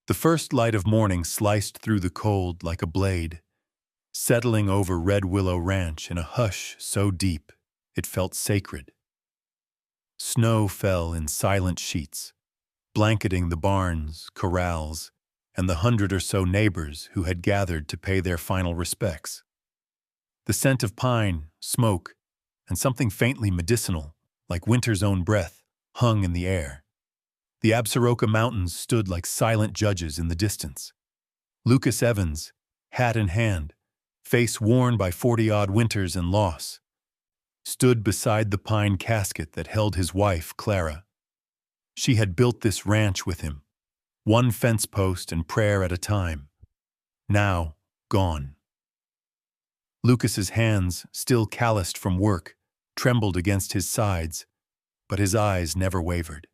The first light of morning sliced through the cold like a blade, settling over Red Willow Ranch in a hush so deep it felt sacred. Snow fell in silent sheets, blanketing the barns, corrals, and the 100 or so neighbors who had gathered to pay their final respects. The scent of pine, smoke, and something faintly medicinal, like winter's own breath, hung in the air. The Absaroka Mountains stood like silent judges in the distance. Lucas Evans, hat in hand, face worn by 40-odd winters and loss, stood beside the pine casket that held his wife, Clara. She had built this ranch with him, one fence post and prayer at a time. Now, gone. Lucas's hands, still calloused from work, trembled against his sides, but his eyes never wavered.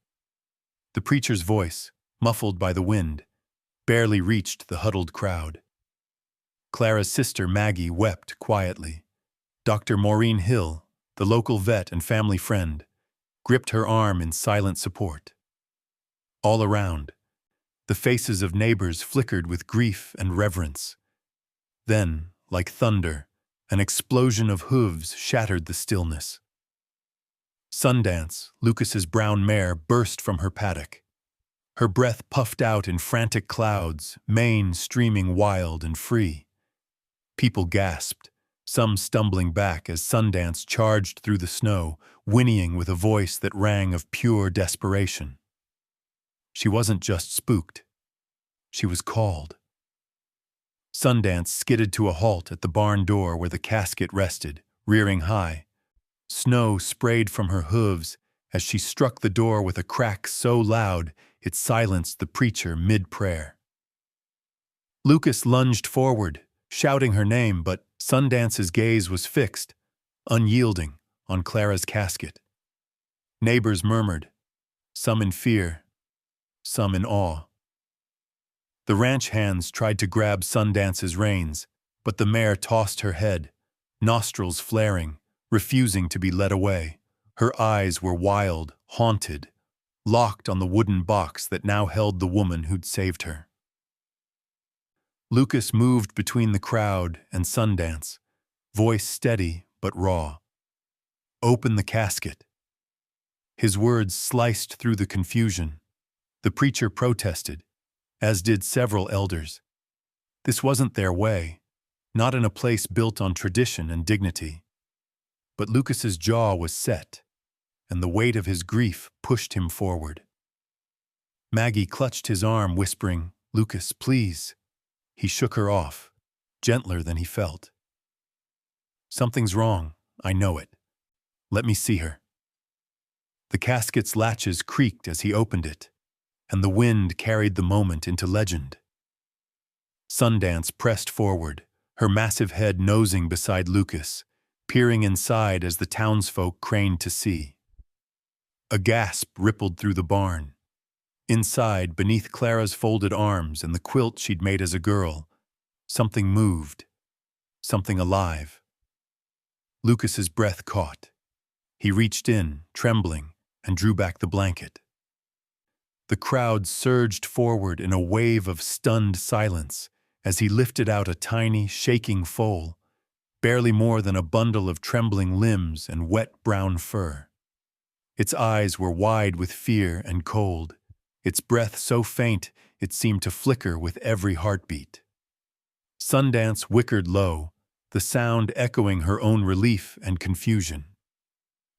The preacher's voice, muffled by the wind, barely reached the huddled crowd. Clara's sister Maggie wept quietly. Dr. Maureen Hill, the local vet and family friend, gripped her arm in silent support. All around, the faces of neighbors flickered with grief and reverence. Then, like thunder, an explosion of hooves shattered the stillness. Sundance, Lucas's brown mare, burst from her paddock. Her breath puffed out in frantic clouds, mane streaming wild and free. People gasped, some stumbling back as Sundance charged through the snow, whinnying with a voice that rang of pure desperation. She wasn't just spooked. She was called. Sundance skidded to a halt at the barn door where the casket rested, rearing high. Snow sprayed from her hooves as she struck the door with a crack so loud it silenced the preacher mid-prayer. Lucas lunged forward, shouting her name, but Sundance's gaze was fixed, unyielding, on Clara's casket. Neighbors murmured, some in fear, some in awe. The ranch hands tried to grab Sundance's reins, but the mare tossed her head, nostrils flaring, refusing to be led away. Her eyes were wild, haunted, locked on the wooden box that now held the woman who'd saved her. Lucas moved between the crowd and Sundance, voice steady but raw. Open the casket. His words sliced through the confusion. The preacher protested, as did several elders. This wasn't their way, not in a place built on tradition and dignity. But Lucas's jaw was set, and the weight of his grief pushed him forward. Maggie clutched his arm, whispering, "Lucas, please." He shook her off, gentler than he felt. "Something's wrong, I know it. Let me see her." The casket's latches creaked as he opened it, and the wind carried the moment into legend. Sundance pressed forward, her massive head nosing beside Lucas, peering inside as the townsfolk craned to see. A gasp rippled through the barn. Inside, beneath Clara's folded arms and the quilt she'd made as a girl, something moved, something alive. Lucas's breath caught. He reached in, trembling, and drew back the blanket. The crowd surged forward in a wave of stunned silence as he lifted out a tiny, shaking foal, barely more than a bundle of trembling limbs and wet brown fur. Its eyes were wide with fear and cold, its breath so faint it seemed to flicker with every heartbeat. Sundance whickered low, the sound echoing her own relief and confusion.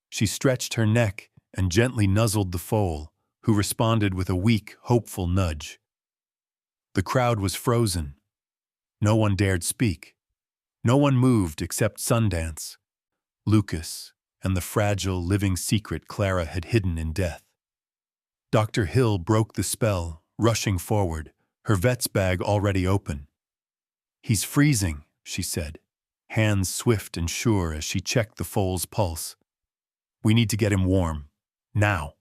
She stretched her neck and gently nuzzled the foal, who responded with a weak, hopeful nudge. The crowd was frozen. No one dared speak. No one moved except Sundance, Lucas, and the fragile, living secret Clara had hidden in death. Dr. Hill broke the spell, rushing forward, her vet's bag already open. "He's freezing," she said, hands swift and sure as she checked the foal's pulse. "We need to get him warm. Now."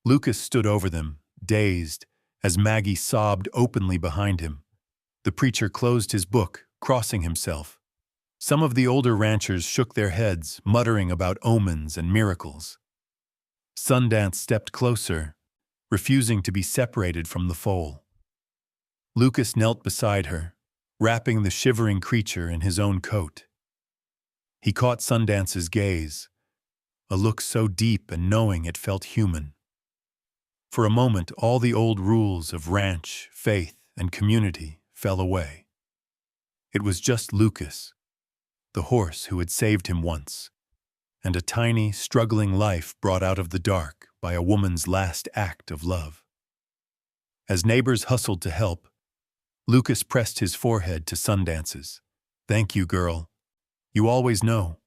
Lucas stood over them, dazed, as Maggie sobbed openly behind him. The preacher closed his book, crossing himself. Some of the older ranchers shook their heads, muttering about omens and miracles. Sundance stepped closer, refusing to be separated from the foal. Lucas knelt beside her, wrapping the shivering creature in his own coat. He caught Sundance's gaze, a look so deep and knowing it felt human. For a moment, all the old rules of ranch, faith, and community fell away. It was just Lucas, the horse who had saved him once, and a tiny, struggling life brought out of the dark by a woman's last act of love. As neighbors hustled to help, Lucas pressed his forehead to Sundance's. "Thank you, girl. You always know."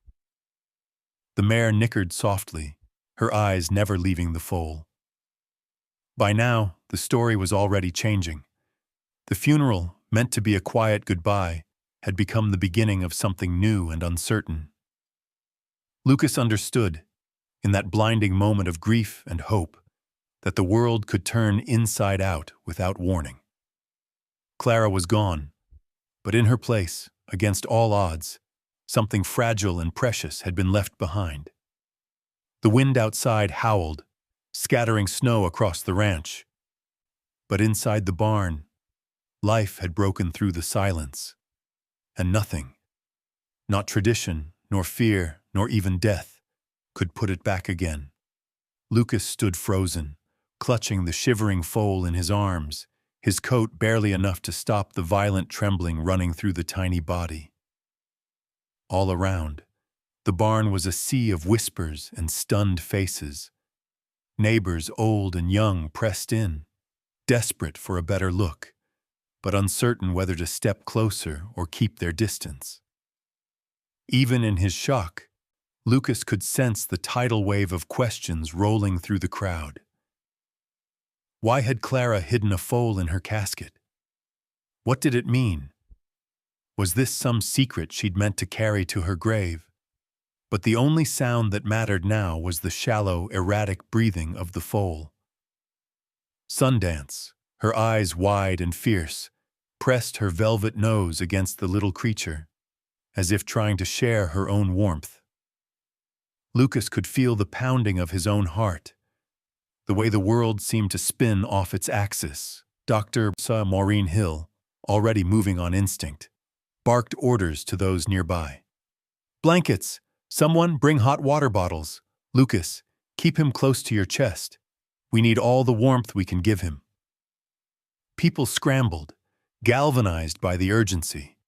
The mare nickered softly, her eyes never leaving the foal. By now, the story was already changing. The funeral, meant to be a quiet goodbye, had become the beginning of something new and uncertain. Lucas understood, in that blinding moment of grief and hope, that the world could turn inside out without warning. Clara was gone, but in her place, against all odds, something fragile and precious had been left behind. The wind outside howled, scattering snow across the ranch. But inside the barn, life had broken through the silence, and nothing, not tradition, nor fear, nor even death, could put it back again. Lucas stood frozen, clutching the shivering foal in his arms, his coat barely enough to stop the violent trembling running through the tiny body. All around, the barn was a sea of whispers and stunned faces. Neighbors old and young pressed in, desperate for a better look, but uncertain whether to step closer or keep their distance. Even in his shock, Lucas could sense the tidal wave of questions rolling through the crowd. Why had Clara hidden a foal in her casket? What did it mean? Was this some secret she'd meant to carry to her grave? But the only sound that mattered now was the shallow, erratic breathing of the foal. Sundance, her eyes wide and fierce, pressed her velvet nose against the little creature, as if trying to share her own warmth. Lucas could feel the pounding of his own heart, the way the world seemed to spin off its axis. Dr. Maureen Hill, already moving on instinct, barked orders to those nearby. "Blankets! Someone bring hot water bottles. Lucas, keep him close to your chest. We need all the warmth we can give him." People scrambled, galvanized by the urgency.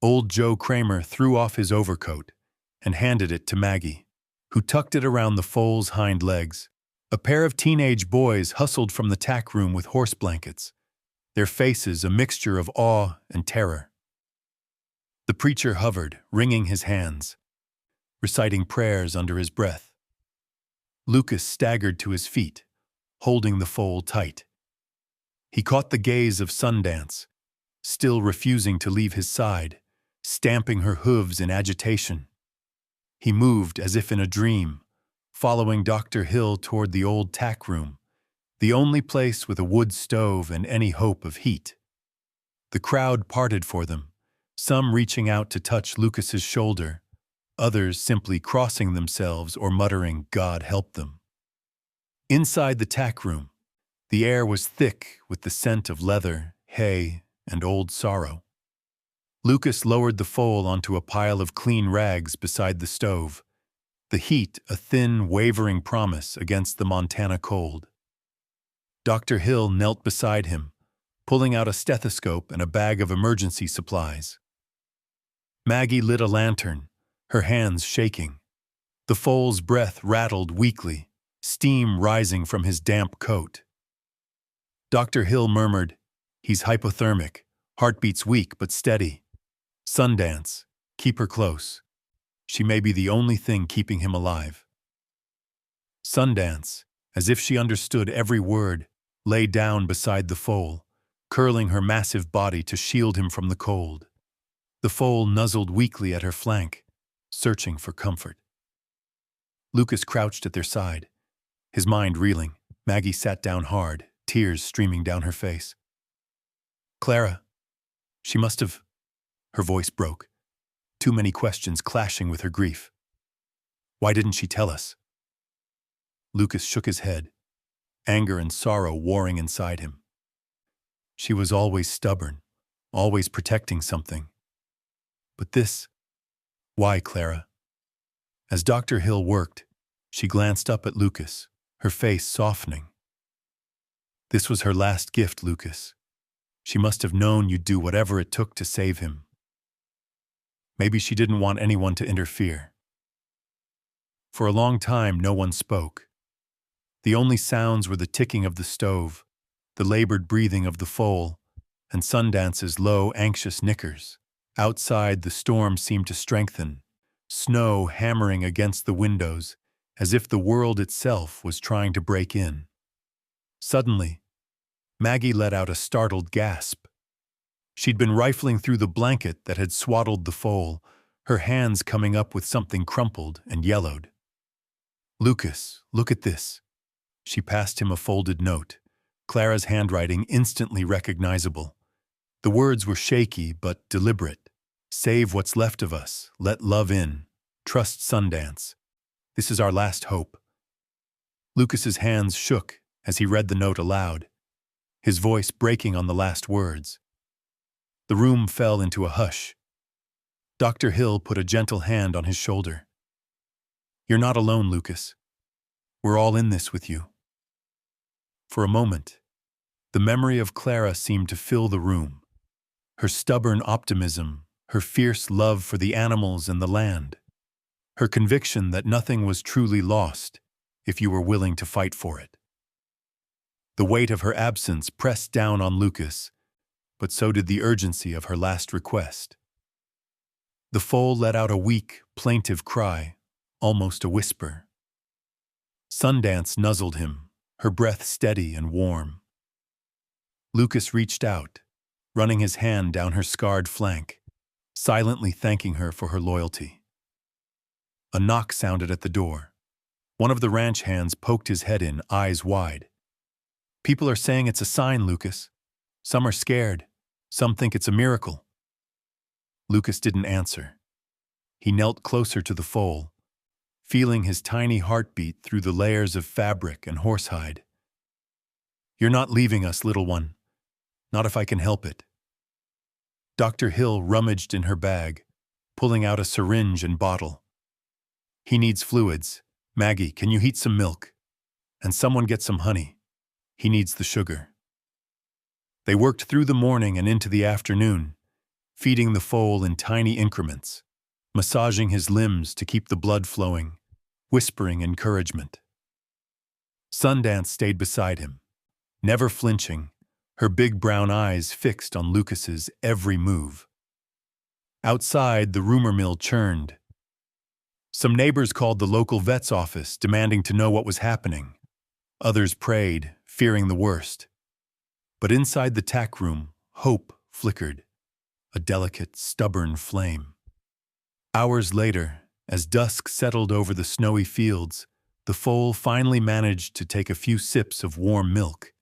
Old Joe Kramer threw off his overcoat and handed it to Maggie, who tucked it around the foal's hind legs. A pair of teenage boys hustled from the tack room with horse blankets, their faces a mixture of awe and terror. The preacher hovered, wringing his hands, reciting prayers under his breath. Lucas staggered to his feet, holding the foal tight. He caught the gaze of Sundance, still refusing to leave his side, stamping her hooves in agitation. He moved as if in a dream, following Dr. Hill toward the old tack room, the only place with a wood stove and any hope of heat. The crowd parted for them, some reaching out to touch Lucas's shoulder, others simply crossing themselves or muttering, "God help them." Inside the tack room, the air was thick with the scent of leather, hay, and old sorrow. Lucas lowered the foal onto a pile of clean rags beside the stove, the heat a thin, wavering promise against the Montana cold. Dr. Hill knelt beside him, pulling out a stethoscope and a bag of emergency supplies. Maggie lit a lantern, her hands shaking. The foal's breath rattled weakly, steam rising from his damp coat. Dr. Hill murmured, "He's hypothermic, heartbeats weak but steady. Sundance, keep her close. She may be the only thing keeping him alive." Sundance, as if she understood every word, lay down beside the foal, curling her massive body to shield him from the cold. The foal nuzzled weakly at her flank, searching for comfort. Lucas crouched at their side, his mind reeling. Maggie sat down hard, tears streaming down her face. "Clara, she must have..." Her voice broke, too many questions clashing with her grief. "Why didn't she tell us?" Lucas shook his head, anger and sorrow warring inside him. She was always stubborn, always protecting something. But this, why, Clara? As Dr. Hill worked, she glanced up at Lucas, her face softening. This was her last gift, Lucas. She must have known you'd do whatever it took to save him. Maybe she didn't want anyone to interfere. For a long time, no one spoke. The only sounds were the ticking of the stove, the labored breathing of the foal, and Sundance's low, anxious nickers. Outside, the storm seemed to strengthen, snow hammering against the windows, as if the world itself was trying to break in. Suddenly, Maggie let out a startled gasp. She'd been rifling through the blanket that had swaddled the foal, her hands coming up with something crumpled and yellowed. "Lucas, look at this." She passed him a folded note, Clara's handwriting instantly recognizable. The words were shaky but deliberate. "Save what's left of us, let love in, trust Sundance. This is our last hope." Lucas's hands shook as he read the note aloud, his voice breaking on the last words. The room fell into a hush. Dr. Hill put a gentle hand on his shoulder. "You're not alone, Lucas. We're all in this with you." For a moment, the memory of Clara seemed to fill the room. Her stubborn optimism, her fierce love for the animals and the land, her conviction that nothing was truly lost if you were willing to fight for it. The weight of her absence pressed down on Lucas, but so did the urgency of her last request. The foal let out a weak, plaintive cry, almost a whisper. Sundance nuzzled him, her breath steady and warm. Lucas reached out, running his hand down her scarred flank, silently thanking her for her loyalty. A knock sounded at the door. One of the ranch hands poked his head in, eyes wide. "People are saying it's a sign, Lucas. Some are scared. Some think it's a miracle." Lucas didn't answer. He knelt closer to the foal, feeling his tiny heartbeat through the layers of fabric and horsehide. "You're not leaving us, little one. Not if I can help it." Dr. Hill rummaged in her bag, pulling out a syringe and bottle. "He needs fluids. Maggie, can you heat some milk? And someone get some honey. He needs the sugar." They worked through the morning and into the afternoon, feeding the foal in tiny increments, massaging his limbs to keep the blood flowing, whispering encouragement. Sundance stayed beside him, never flinching, her big brown eyes fixed on Lucas's every move. Outside, the rumor mill churned. Some neighbors called the local vet's office, demanding to know what was happening. Others prayed, fearing the worst. But inside the tack room, hope flickered, a delicate, stubborn flame. Hours later, as dusk settled over the snowy fields, the foal finally managed to take a few sips of warm milk,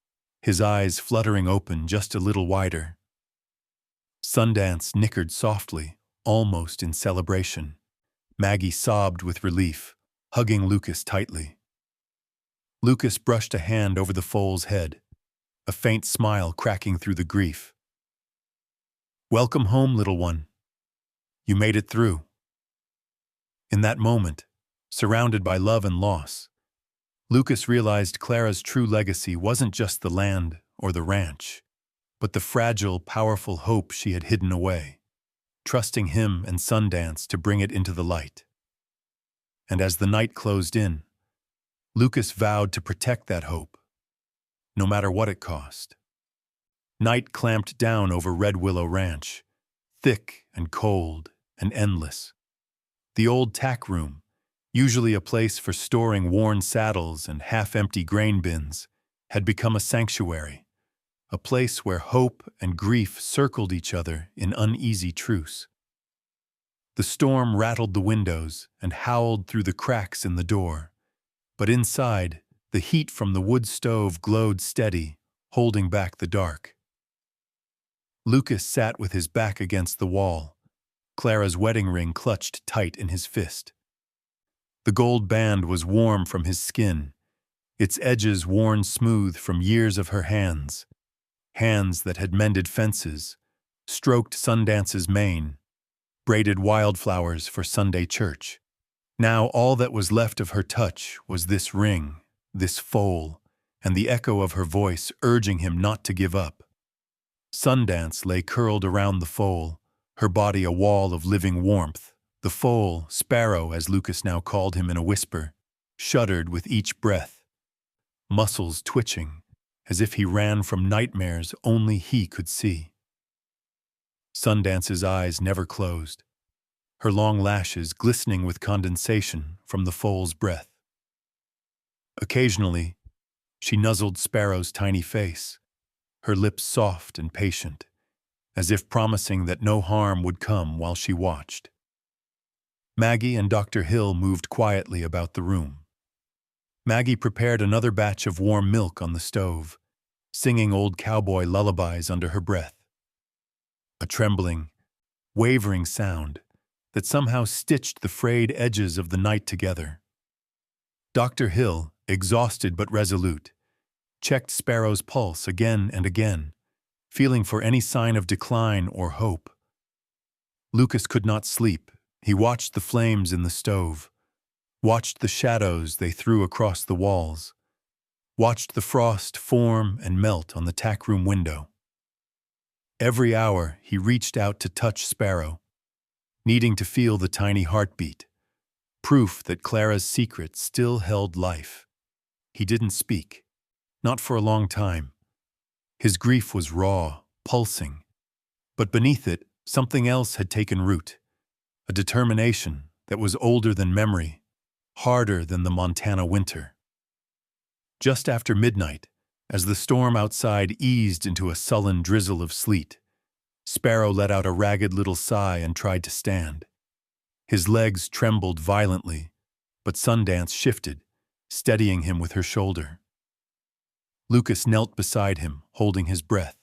his eyes fluttering open just a little wider. Sundance nickered softly, almost in celebration. Maggie sobbed with relief, hugging Lucas tightly. Lucas brushed a hand over the foal's head, a faint smile cracking through the grief. "Welcome home, little one. You made it through." In that moment, surrounded by love and loss, Lucas realized Clara's true legacy wasn't just the land or the ranch, but the fragile, powerful hope she had hidden away, trusting him and Sundance to bring it into the light. And as the night closed in, Lucas vowed to protect that hope, no matter what it cost. Night clamped down over Red Willow Ranch, thick and cold and endless. The old tack room, usually a place for storing worn saddles and half-empty grain bins, had become a sanctuary, a place where hope and grief circled each other in uneasy truce. The storm rattled the windows and howled through the cracks in the door, but inside, the heat from the wood stove glowed steady, holding back the dark. Lucas sat with his back against the wall, Clara's wedding ring clutched tight in his fist. The gold band was warm from his skin, its edges worn smooth from years of her hands. hands that had mended fences, stroked Sundance's mane, braided wildflowers for Sunday church. Now all that was left of her touch was this ring, this foal, and the echo of her voice urging him not to give up. Sundance lay curled around the foal, her body a wall of living warmth. The foal, Sparrow as Lucas now called him in a whisper, shuddered with each breath, muscles twitching, as if he ran from nightmares only he could see. Sundance's eyes never closed, her long lashes glistening with condensation from the foal's breath. Occasionally, she nuzzled Sparrow's tiny face, her lips soft and patient, as if promising that no harm would come while she watched. Maggie and Dr. Hill moved quietly about the room. Maggie prepared another batch of warm milk on the stove, singing old cowboy lullabies under her breath. A trembling, wavering sound that somehow stitched the frayed edges of the night together. Dr. Hill, exhausted but resolute, checked Sparrow's pulse again and again, feeling for any sign of decline or hope. Lucas could not sleep. He watched the flames in the stove, watched the shadows they threw across the walls, watched the frost form and melt on the tackroom window. Every hour he reached out to touch Sparrow, needing to feel the tiny heartbeat, proof that Clara's secret still held life. He didn't speak, not for a long time. His grief was raw, pulsing, but beneath it, something else had taken root. A determination that was older than memory, harder than the Montana winter. Just after midnight, as the storm outside eased into a sullen drizzle of sleet, Sparrow let out a ragged little sigh and tried to stand. His legs trembled violently, but Sundance shifted, steadying him with her shoulder. Lucas knelt beside him, holding his breath.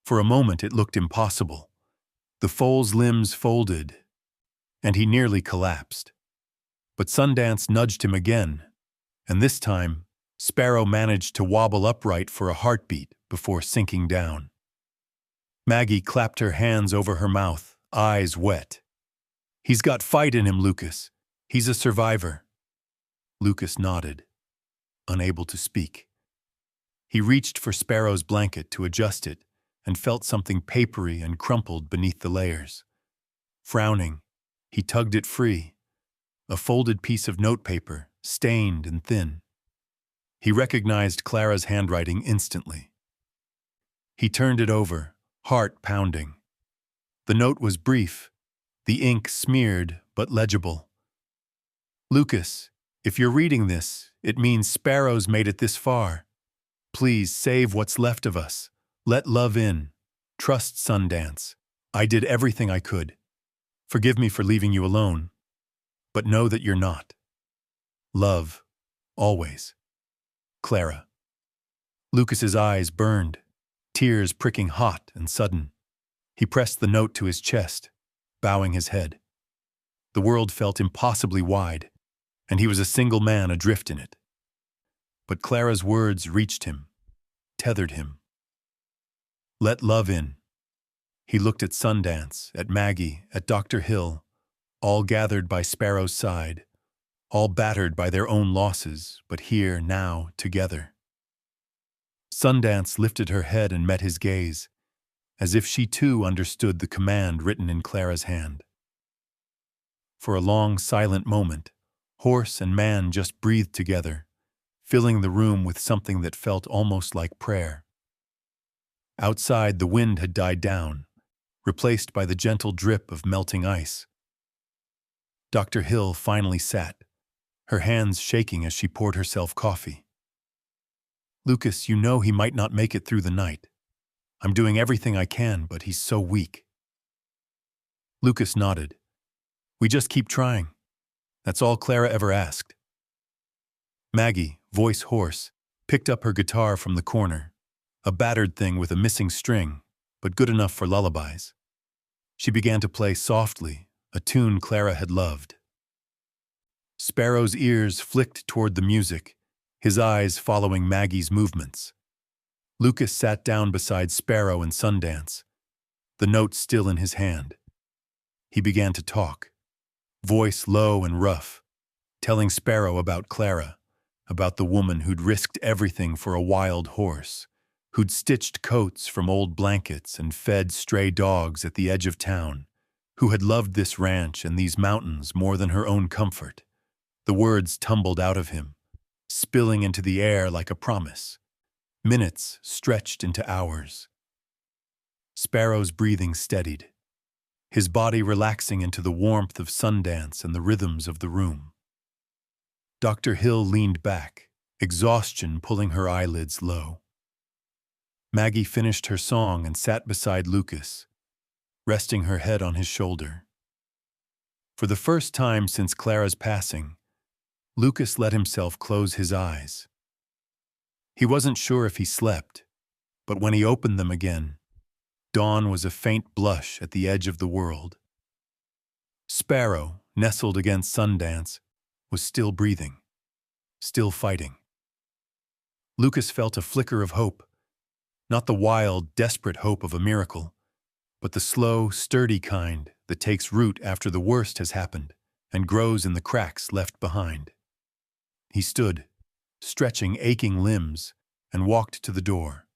For a moment it looked impossible. The foal's limbs folded, and he nearly collapsed. But Sundance nudged him again, and this time, Sparrow managed to wobble upright for a heartbeat before sinking down. Maggie clapped her hands over her mouth, eyes wet. "He's got fight in him, Lucas. He's a survivor." Lucas nodded, unable to speak. He reached for Sparrow's blanket to adjust it, and felt something papery and crumpled beneath the layers. Frowning, he tugged it free, a folded piece of notepaper, stained and thin. He recognized Clara's handwriting instantly. He turned it over, heart pounding. The note was brief, the ink smeared but legible. "Lucas, if you're reading this, it means Sparrow's made it this far. Please save what's left of us. Let love in. Trust Sundance. I did everything I could. Forgive me for leaving you alone, but know that you're not. Love, always. Clara." Lucas's eyes burned, tears pricking hot and sudden. He pressed the note to his chest, bowing his head. The world felt impossibly wide, and he was a single man adrift in it. But Clara's words reached him, tethered him. Let love in. He looked at Sundance, at Maggie, at Dr. Hill, all gathered by Sparrow's side, all battered by their own losses, but here, now, together. Sundance lifted her head and met his gaze, as if she too understood the command written in Clara's hand. For a long, silent moment, horse and man just breathed together, filling the room with something that felt almost like prayer. Outside, the wind had died down, replaced by the gentle drip of melting ice. Dr. Hill finally sat, her hands shaking as she poured herself coffee. "Lucas, you know he might not make it through the night. I'm doing everything I can, but he's so weak." Lucas nodded. "We just keep trying. That's all Clara ever asked." Maggie, voice hoarse, picked up her guitar from the corner, a battered thing with a missing string, but good enough for lullabies. She began to play softly, a tune Clara had loved. Sparrow's ears flicked toward the music, his eyes following Maggie's movements. Lucas sat down beside Sparrow and Sundance, the note still in his hand. He began to talk, voice low and rough, telling Sparrow about Clara, about the woman who'd risked everything for a wild horse, who'd stitched coats from old blankets and fed stray dogs at the edge of town, who had loved this ranch and these mountains more than her own comfort. The words tumbled out of him, spilling into the air like a promise. Minutes stretched into hours. Sparrow's breathing steadied, his body relaxing into the warmth of Sundance and the rhythms of the room. Dr. Hill leaned back, exhaustion pulling her eyelids low. Maggie finished her song and sat beside Lucas, resting her head on his shoulder. For the first time since Clara's passing, Lucas let himself close his eyes. He wasn't sure if he slept, but when he opened them again, dawn was a faint blush at the edge of the world. Sparrow, nestled against Sundance, was still breathing, still fighting. Lucas felt a flicker of hope, not the wild, desperate hope of a miracle, but the slow, sturdy kind that takes root after the worst has happened and grows in the cracks left behind. He stood, stretching aching limbs, and walked to the door.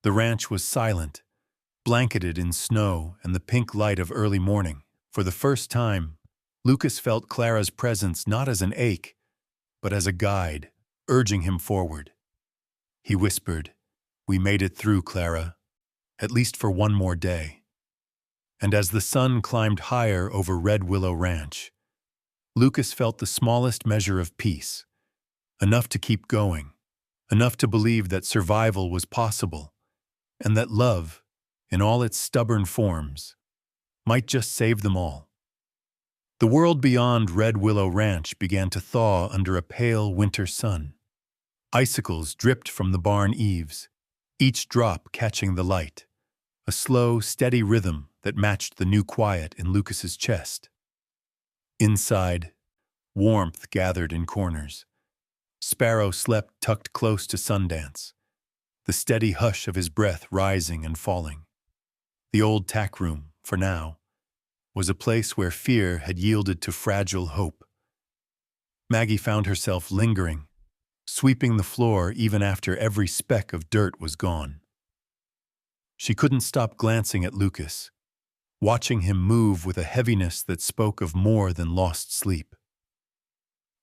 The ranch was silent, blanketed in snow and the pink light of early morning. For the first time, Lucas felt Clara's presence not as an ache, but as a guide, urging him forward. He whispered, "We made it through, Clara, at least for one more day." And as the sun climbed higher over Red Willow Ranch, Lucas felt the smallest measure of peace, enough to keep going, enough to believe that survival was possible, and that love, in all its stubborn forms, might just save them all. The world beyond Red Willow Ranch began to thaw under a pale winter sun. Icicles dripped from the barn eaves, each drop catching the light, a slow, steady rhythm that matched the new quiet in Lucas's chest. Inside, warmth gathered in corners. Sparrow slept tucked close to Sundance, the steady hush of his breath rising and falling. The old tack room, for now, was a place where fear had yielded to fragile hope. Maggie found herself lingering, sweeping the floor even after every speck of dirt was gone. She couldn't stop glancing at Lucas, watching him move with a heaviness that spoke of more than lost sleep.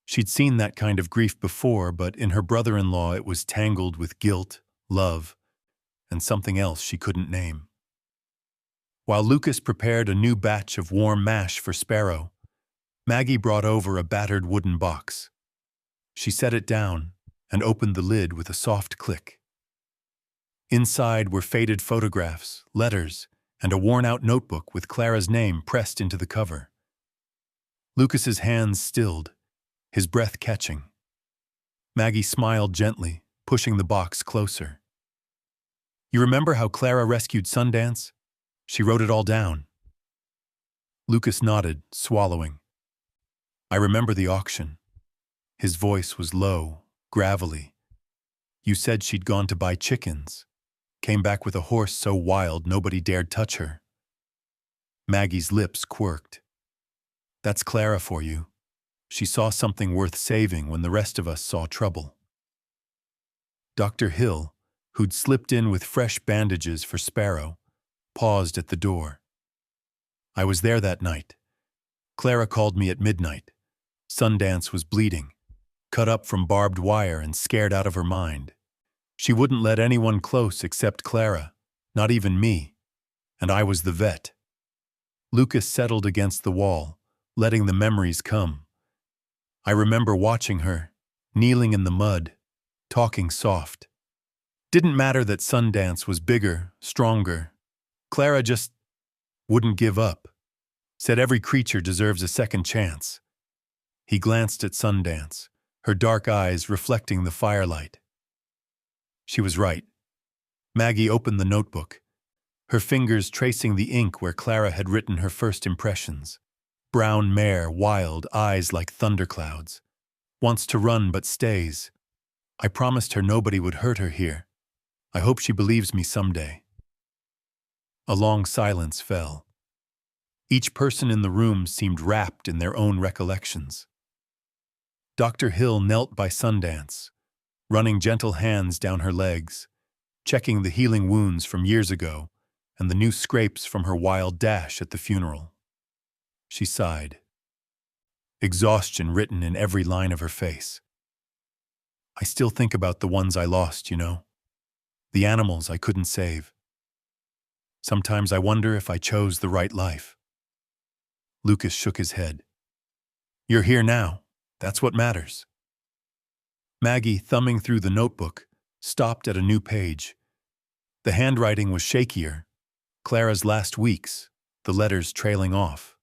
She'd seen that kind of grief before, but in her brother-in-law it was tangled with guilt, love, and something else she couldn't name. While Lucas prepared a new batch of warm mash for Sparrow, Maggie brought over a battered wooden box. She set it down and opened the lid with a soft click. Inside were faded photographs, letters, and a worn-out notebook with Clara's name pressed into the cover. Lucas's hands stilled, his breath catching. Maggie smiled gently, pushing the box closer. "You remember how Clara rescued Sundance? She wrote it all down." Lucas nodded, swallowing. "I remember the auction." His voice was low, gravelly. "You said she'd gone to buy chickens, came back with a horse so wild nobody dared touch her." Maggie's lips quirked. "That's Clara for you. She saw something worth saving when the rest of us saw trouble." Dr. Hill, who'd slipped in with fresh bandages for Sparrow, paused at the door. "I was there that night. Clara called me at midnight. Sundance was bleeding, cut up from barbed wire and scared out of her mind. She wouldn't let anyone close except Clara, not even me, and I was the vet." Lucas settled against the wall, letting the memories come. "I remember watching her, kneeling in the mud, talking soft. Didn't matter that Sundance was bigger, stronger. Clara just wouldn't give up. Said every creature deserves a second chance." He glanced at Sundance, her dark eyes reflecting the firelight. She was right. Maggie opened the notebook, her fingers tracing the ink where Clara had written her first impressions. Brown mare, wild, eyes like thunderclouds. Wants to run but stays. I promised her nobody would hurt her here. I hope she believes me someday." A long silence fell. Each person in the room seemed wrapped in their own recollections. Dr. Hill knelt by Sundance, running gentle hands down her legs, checking the healing wounds from years ago and the new scrapes from her wild dash at the funeral. She sighed, exhaustion written in every line of her face. "I still think about the ones I lost, you know, the animals I couldn't save. Sometimes I wonder if I chose the right life." Lucas shook his head. "You're here now. That's what matters." Maggie, thumbing through the notebook, stopped at a new page. The handwriting was shakier, Clara's last weeks, the letters trailing off.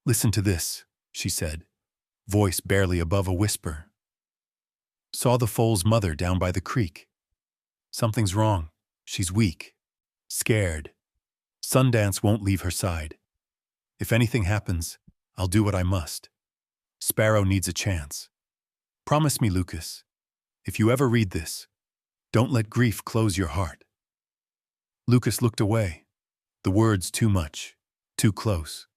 "Listen to this," she said, voice barely above a whisper. "Saw the foal's mother down by the creek. Something's wrong. She's weak. Scared. Sundance won't leave her side. If anything happens, I'll do what I must. Sparrow needs a chance. Promise me, Lucas, if you ever read this, don't let grief close your heart." Lucas looked away, the words too much, too close.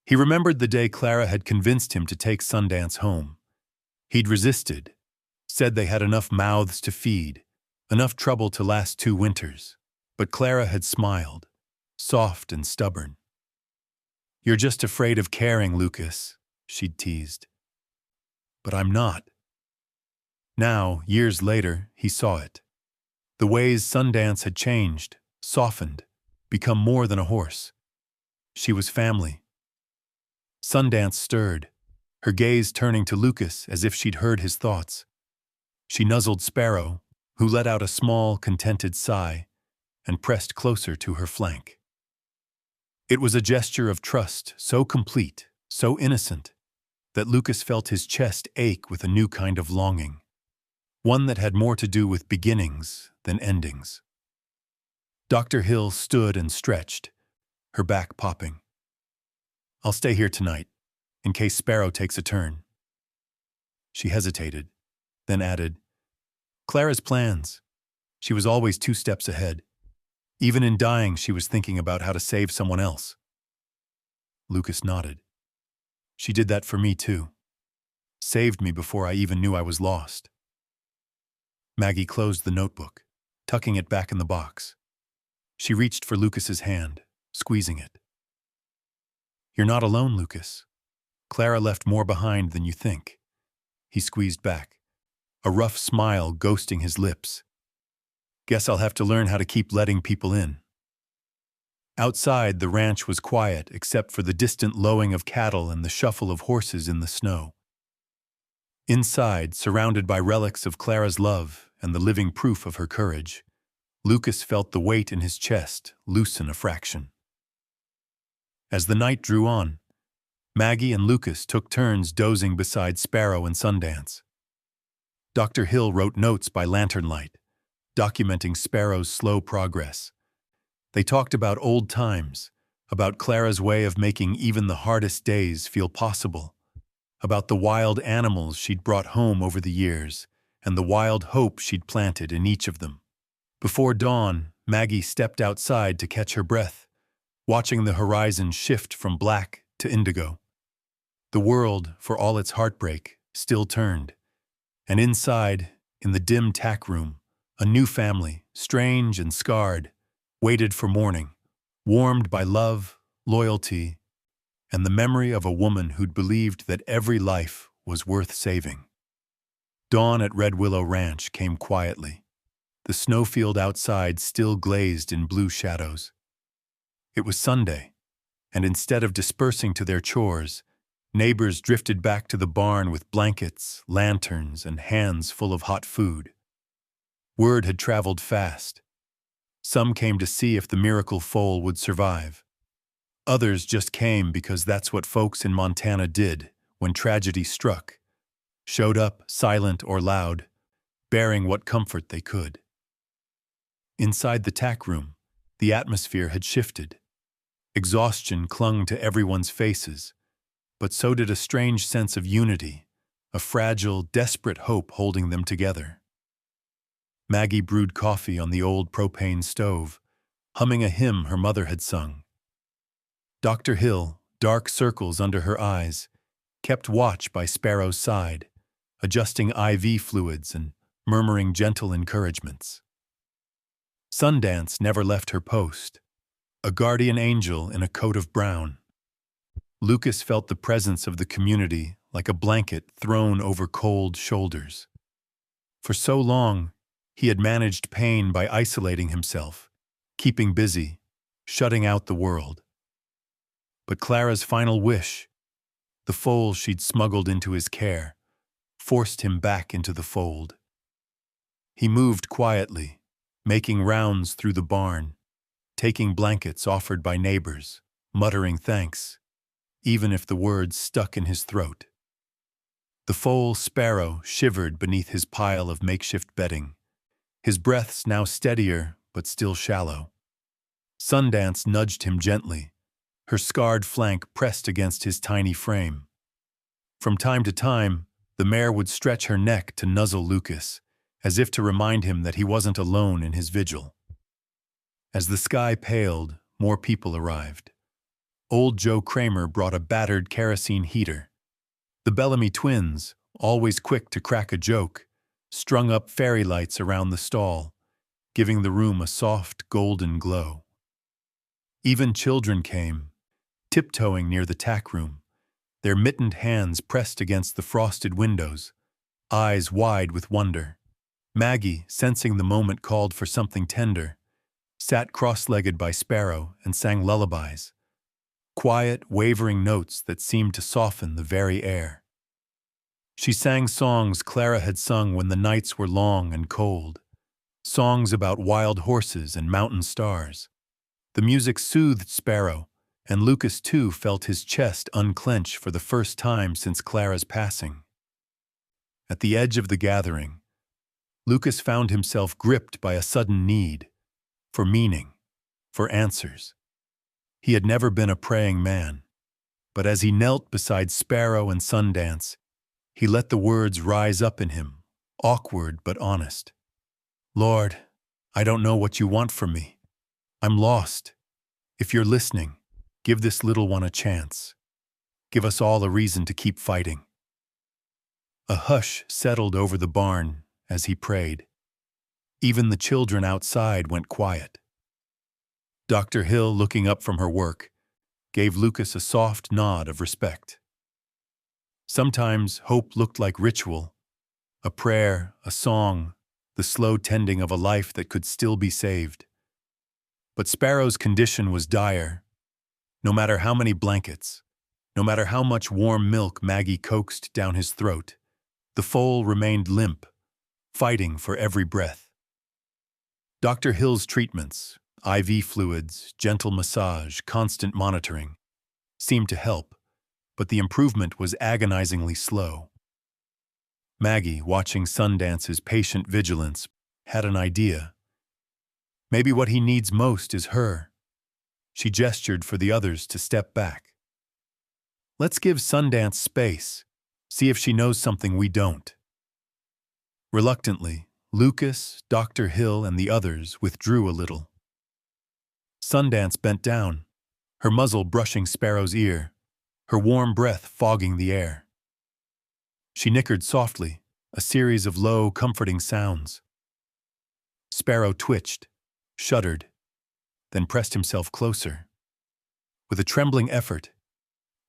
He remembered the day Clara had convinced him to take Sundance home. He'd resisted, said they had enough mouths to feed, enough trouble to last 2 winters. But Clara had smiled, soft and stubborn. "You're just afraid of caring, Lucas," she'd teased. "But I'm not." Now, years later, he saw it. The ways Sundance had changed, softened, become more than a horse. She was family. Sundance stirred, her gaze turning to Lucas as if she'd heard his thoughts. She nuzzled Sparrow, who let out a small, contented sigh, and pressed closer to her flank. It was a gesture of trust so complete, so innocent, that Lucas felt his chest ache with a new kind of longing, one that had more to do with beginnings than endings. Dr. Hill stood and stretched, her back popping. "I'll stay here tonight, in case Sparrow takes a turn." She hesitated, then added, "Clara's plans. She was always 2 steps ahead. Even in dying, she was thinking about how to save someone else." Lucas nodded. "She did that for me too. Saved me before I even knew I was lost." Maggie closed the notebook, tucking it back in the box. She reached for Lucas's hand, squeezing it. "You're not alone, Lucas. Clara left more behind than you think." He squeezed back, a rough smile ghosting his lips. "Guess I'll have to learn how to keep letting people in." Outside, the ranch was quiet except for the distant lowing of cattle and the shuffle of horses in the snow. Inside, surrounded by relics of Clara's love and the living proof of her courage, Lucas felt the weight in his chest loosen a fraction. As the night drew on, Maggie and Lucas took turns dozing beside Sparrow and Sundance. Dr. Hill wrote notes by lantern light, documenting Sparrow's slow progress. They talked about old times, about Clara's way of making even the hardest days feel possible, about the wild animals she'd brought home over the years, and the wild hope she'd planted in each of them. Before dawn, Maggie stepped outside to catch her breath, watching the horizon shift from black to indigo. The world, for all its heartbreak, still turned, and inside, in the dim tack room, a new family, strange and scarred, waited for morning, warmed by love, loyalty, and the memory of a woman who'd believed that every life was worth saving. Dawn at Red Willow Ranch came quietly, the snowfield outside still glazed in blue shadows. It was Sunday, and instead of dispersing to their chores, neighbors drifted back to the barn with blankets, lanterns, and hands full of hot food. Word had traveled fast. Some came to see if the miracle foal would survive. Others just came because that's what folks in Montana did when tragedy struck, showed up, silent or loud, bearing what comfort they could. Inside the tack room, the atmosphere had shifted. Exhaustion clung to everyone's faces, but so did a strange sense of unity, a fragile, desperate hope holding them together. Maggie brewed coffee on the old propane stove, humming a hymn her mother had sung. Dr. Hill, dark circles under her eyes, kept watch by Sparrow's side, adjusting IV fluids and murmuring gentle encouragements. Sundance never left her post, a guardian angel in a coat of brown. Lucas felt the presence of the community like a blanket thrown over cold shoulders. For so long, he had managed pain by isolating himself, keeping busy, shutting out the world. But Clara's final wish, the foal she'd smuggled into his care, forced him back into the fold. He moved quietly, making rounds through the barn, taking blankets offered by neighbors, muttering thanks, even if the words stuck in his throat. The foal Sparrow shivered beneath his pile of makeshift bedding, his breaths now steadier but still shallow. Sundance nudged him gently, her scarred flank pressed against his tiny frame. From time to time, the mare would stretch her neck to nuzzle Lucas, as if to remind him that he wasn't alone in his vigil. As the sky paled, more people arrived. Old Joe Kramer brought a battered kerosene heater. The Bellamy twins, always quick to crack a joke, strung up fairy lights around the stall, giving the room a soft, golden glow. Even children came, tiptoeing near the tack room, their mittened hands pressed against the frosted windows, eyes wide with wonder. Maggie, sensing the moment called for something tender, sat cross-legged by Sparrow and sang lullabies, quiet, wavering notes that seemed to soften the very air. She sang songs Clara had sung when the nights were long and cold, songs about wild horses and mountain stars. The music soothed Sparrow, and Lucas too felt his chest unclench for the first time since Clara's passing. At the edge of the gathering, Lucas found himself gripped by a sudden need for meaning, for answers. He had never been a praying man, but as he knelt beside Sparrow and Sundance, he let the words rise up in him, awkward but honest. Lord, I don't know what you want from me. I'm lost. If you're listening, give this little one a chance. Give us all a reason to keep fighting. A hush settled over the barn as he prayed. Even the children outside went quiet. Dr. Hill, looking up from her work, gave Lucas a soft nod of respect. Sometimes hope looked like ritual, a prayer, a song, the slow tending of a life that could still be saved. But Sparrow's condition was dire. No matter how many blankets, no matter how much warm milk Maggie coaxed down his throat, the foal remained limp, fighting for every breath. Dr. Hill's treatments, IV fluids, gentle massage, constant monitoring, seemed to help, but the improvement was agonizingly slow. Maggie, watching Sundance's patient vigilance, had an idea. Maybe what he needs most is her. She gestured for the others to step back. Let's give Sundance space, see if she knows something we don't. Reluctantly, Lucas, Dr. Hill, and the others withdrew a little. Sundance bent down, her muzzle brushing Sparrow's ear, her warm breath fogging the air. She nickered softly, a series of low, comforting sounds. Sparrow twitched, shuddered, then pressed himself closer. With a trembling effort,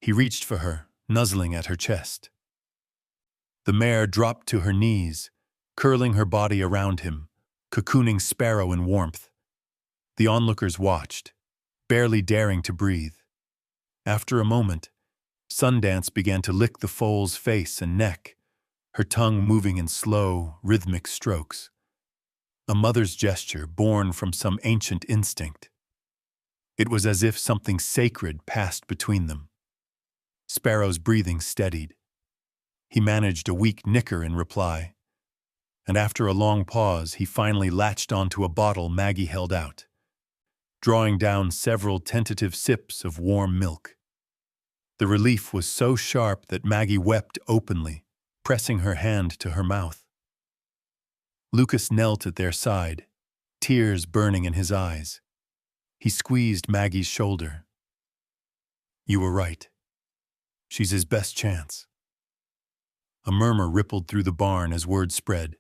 he reached for her, nuzzling at her chest. The mare dropped to her knees, curling her body around him, cocooning Sparrow in warmth. The onlookers watched, barely daring to breathe. After a moment, Sundance began to lick the foal's face and neck, her tongue moving in slow, rhythmic strokes. A mother's gesture born from some ancient instinct. It was as if something sacred passed between them. Sparrow's breathing steadied. He managed a weak nicker in reply, and after a long pause, he finally latched onto a bottle Maggie held out, drawing down several tentative sips of warm milk. The relief was so sharp that Maggie wept openly, pressing her hand to her mouth. Lucas knelt at their side, tears burning in his eyes. He squeezed Maggie's shoulder. "You were right. She's his best chance." A murmur rippled through the barn as word spread.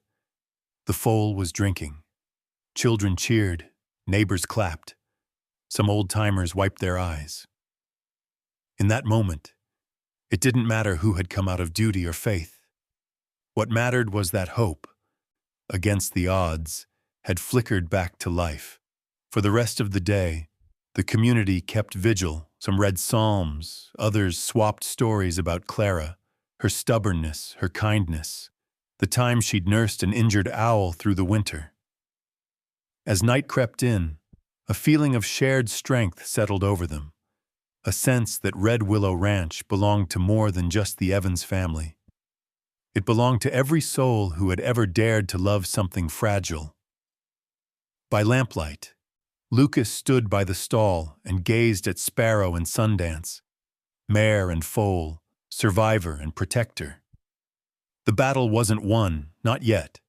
The foal was drinking. Children cheered, neighbors clapped. Some old-timers wiped their eyes. In that moment, it didn't matter who had come out of duty or faith. What mattered was that hope, against the odds, had flickered back to life. For the rest of the day, the community kept vigil. Some read psalms, others swapped stories about Clara, her stubbornness, her kindness, the time she'd nursed an injured owl through the winter. As night crept in, a feeling of shared strength settled over them, a sense that Red Willow Ranch belonged to more than just the Evans family. It belonged to every soul who had ever dared to love something fragile. By lamplight, Lucas stood by the stall and gazed at Sparrow and Sundance, mare and foal, survivor and protector. The battle wasn't won, not yet,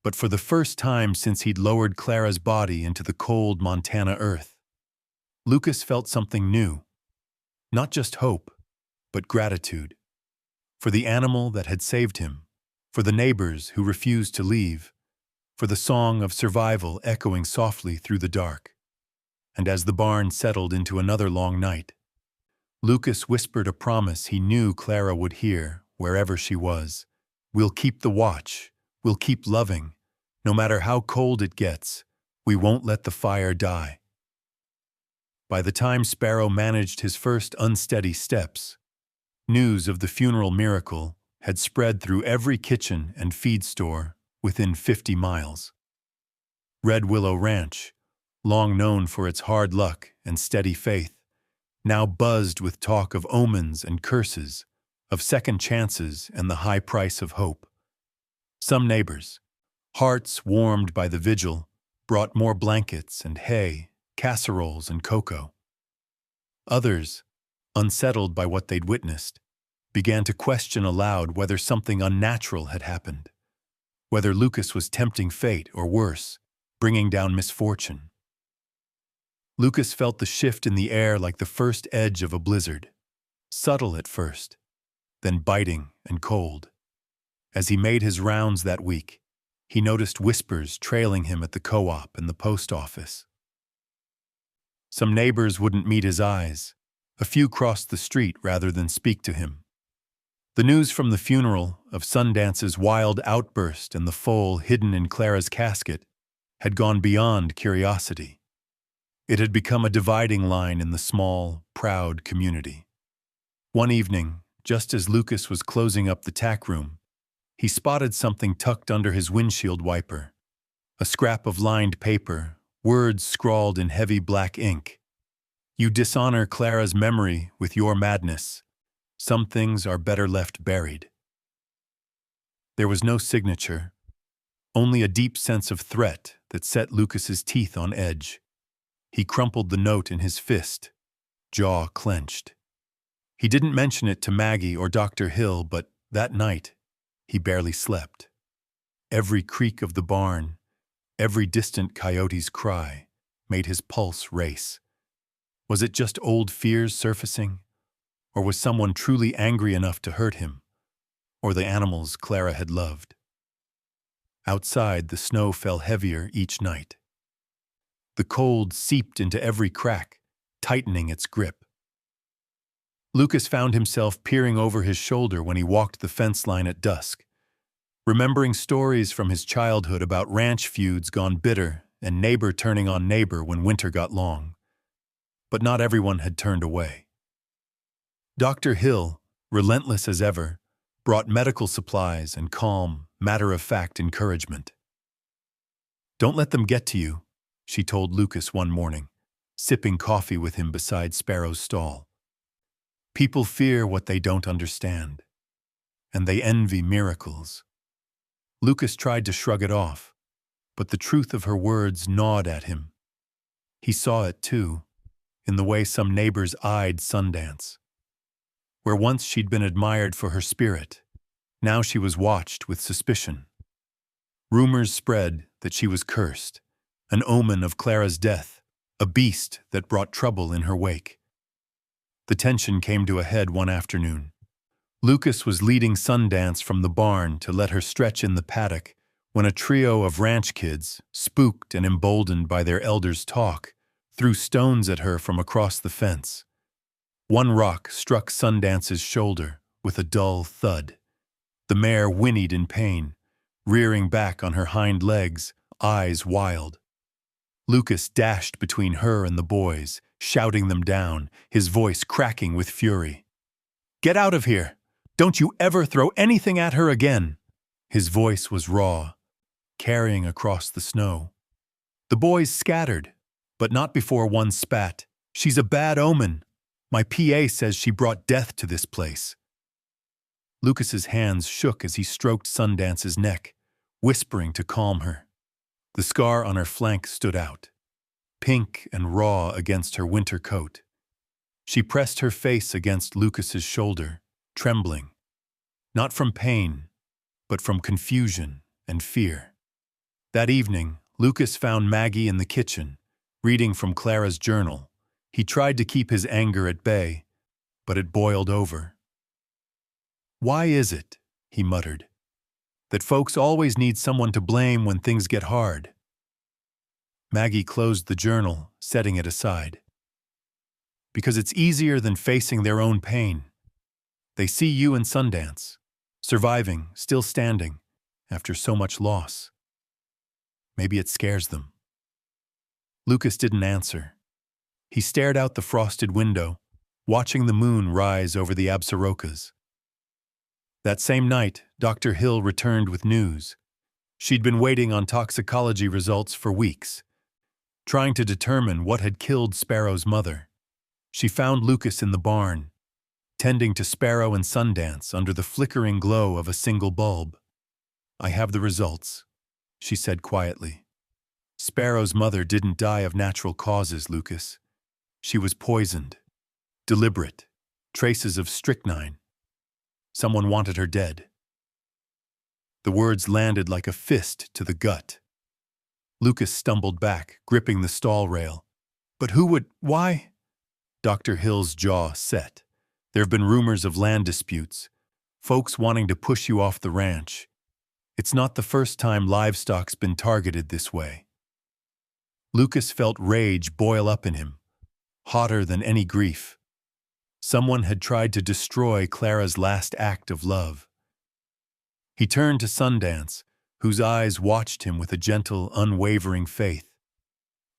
but for the first time since he'd lowered Clara's body into the cold Montana earth, Lucas felt something new. Not just hope, but gratitude. For the animal that had saved him, for the neighbors who refused to leave, for the song of survival echoing softly through the dark. And as the barn settled into another long night, Lucas whispered a promise he knew Clara would hear wherever she was. "We'll keep the watch. We'll keep loving. No matter how cold it gets, we won't let the fire die." By the time Sparrow managed his first unsteady steps, news of the funeral miracle had spread through every kitchen and feed store within 50 miles. Red Willow Ranch, long known for its hard luck and steady faith, now buzzed with talk of omens and curses, of second chances and the high price of hope. Some neighbors, hearts warmed by the vigil, brought more blankets and hay, casseroles and cocoa. Others, unsettled by what they'd witnessed, began to question aloud whether something unnatural had happened, whether Lucas was tempting fate or worse, bringing down misfortune. Lucas felt the shift in the air like the first edge of a blizzard, subtle at first, then biting and cold. As he made his rounds that week, he noticed whispers trailing him at the co-op and the post office. Some neighbors wouldn't meet his eyes. A few crossed the street rather than speak to him. The news from the funeral, of Sundance's wild outburst and the foal hidden in Clara's casket, had gone beyond curiosity. It had become a dividing line in the small, proud community. One evening, just as Lucas was closing up the tack room, he spotted something tucked under his windshield wiper. A scrap of lined paper, words scrawled in heavy black ink. "You dishonor Clara's memory with your madness. Some things are better left buried." There was no signature, only a deep sense of threat that set Lucas's teeth on edge. He crumpled the note in his fist, jaw clenched. He didn't mention it to Maggie or Dr. Hill, but that night, he barely slept. Every creak of the barn, every distant coyote's cry, made his pulse race. Was it just old fears surfacing? Or was someone truly angry enough to hurt him? Or the animals Clara had loved? Outside, the snow fell heavier each night. The cold seeped into every crack, tightening its grip. Lucas found himself peering over his shoulder when he walked the fence line at dusk, remembering stories from his childhood about ranch feuds gone bitter and neighbor turning on neighbor when winter got long. But not everyone had turned away. Dr. Hill, relentless as ever, brought medical supplies and calm, matter-of-fact encouragement. "Don't let them get to you," she told Lucas one morning, sipping coffee with him beside Sparrow's stall. "People fear what they don't understand, and they envy miracles." Lucas tried to shrug it off, but the truth of her words gnawed at him. He saw it, too, in the way some neighbors eyed Sundance. Where once she'd been admired for her spirit, now she was watched with suspicion. Rumors spread that she was cursed, an omen of Clara's death, a beast that brought trouble in her wake. The tension came to a head one afternoon. Lucas was leading Sundance from the barn to let her stretch in the paddock when a trio of ranch kids, spooked and emboldened by their elders' talk, threw stones at her from across the fence. One rock struck Sundance's shoulder with a dull thud. The mare whinnied in pain, rearing back on her hind legs, eyes wild. Lucas dashed between her and the boys, shouting them down, his voice cracking with fury. "Get out of here! Don't you ever throw anything at her again!" His voice was raw, carrying across the snow. The boys scattered, but not before one spat. "She's a bad omen. My PA says she brought death to this place." Lucas's hands shook as he stroked Sundance's neck, whispering to calm her. The scar on her flank stood out, pink and raw against her winter coat. She pressed her face against Lucas's shoulder, trembling, not from pain, but from confusion and fear. That evening, Lucas found Maggie in the kitchen, reading from Clara's journal. He tried to keep his anger at bay, but it boiled over. "Why is it," he muttered, "that folks always need someone to blame when things get hard?" Maggie closed the journal, setting it aside. "Because it's easier than facing their own pain. They see you in Sundance, surviving, still standing, after so much loss. Maybe it scares them." Lucas didn't answer. He stared out the frosted window, watching the moon rise over the Absarokas. That same night, Dr. Hill returned with news. She'd been waiting on toxicology results for weeks, trying to determine what had killed Sparrow's mother. She found Lucas in the barn, tending to Sparrow and Sundance under the flickering glow of a single bulb. "I have the results," she said quietly. "Sparrow's mother didn't die of natural causes, Lucas. She was poisoned. Deliberate. Traces of strychnine. Someone wanted her dead." The words landed like a fist to the gut. Lucas stumbled back, gripping the stall rail. "But who would... why?" Dr. Hill's jaw set. "There have been rumors of land disputes, folks wanting to push you off the ranch. It's not the first time livestock's been targeted this way." Lucas felt rage boil up in him, hotter than any grief. Someone had tried to destroy Clara's last act of love. He turned to Sundance, whose eyes watched him with a gentle, unwavering faith.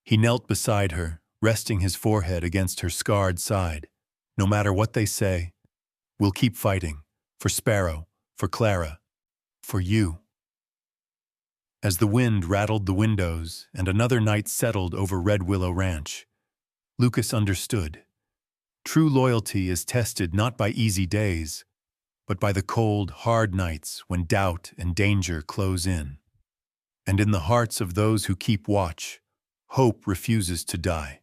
He knelt beside her, resting his forehead against her scarred side. "No matter what they say, we'll keep fighting. For Sparrow, for Clara, for you." As the wind rattled the windows and another night settled over Red Willow Ranch, Lucas understood. True loyalty is tested not by easy days, but by the cold, hard nights when doubt and danger close in. And in the hearts of those who keep watch, hope refuses to die.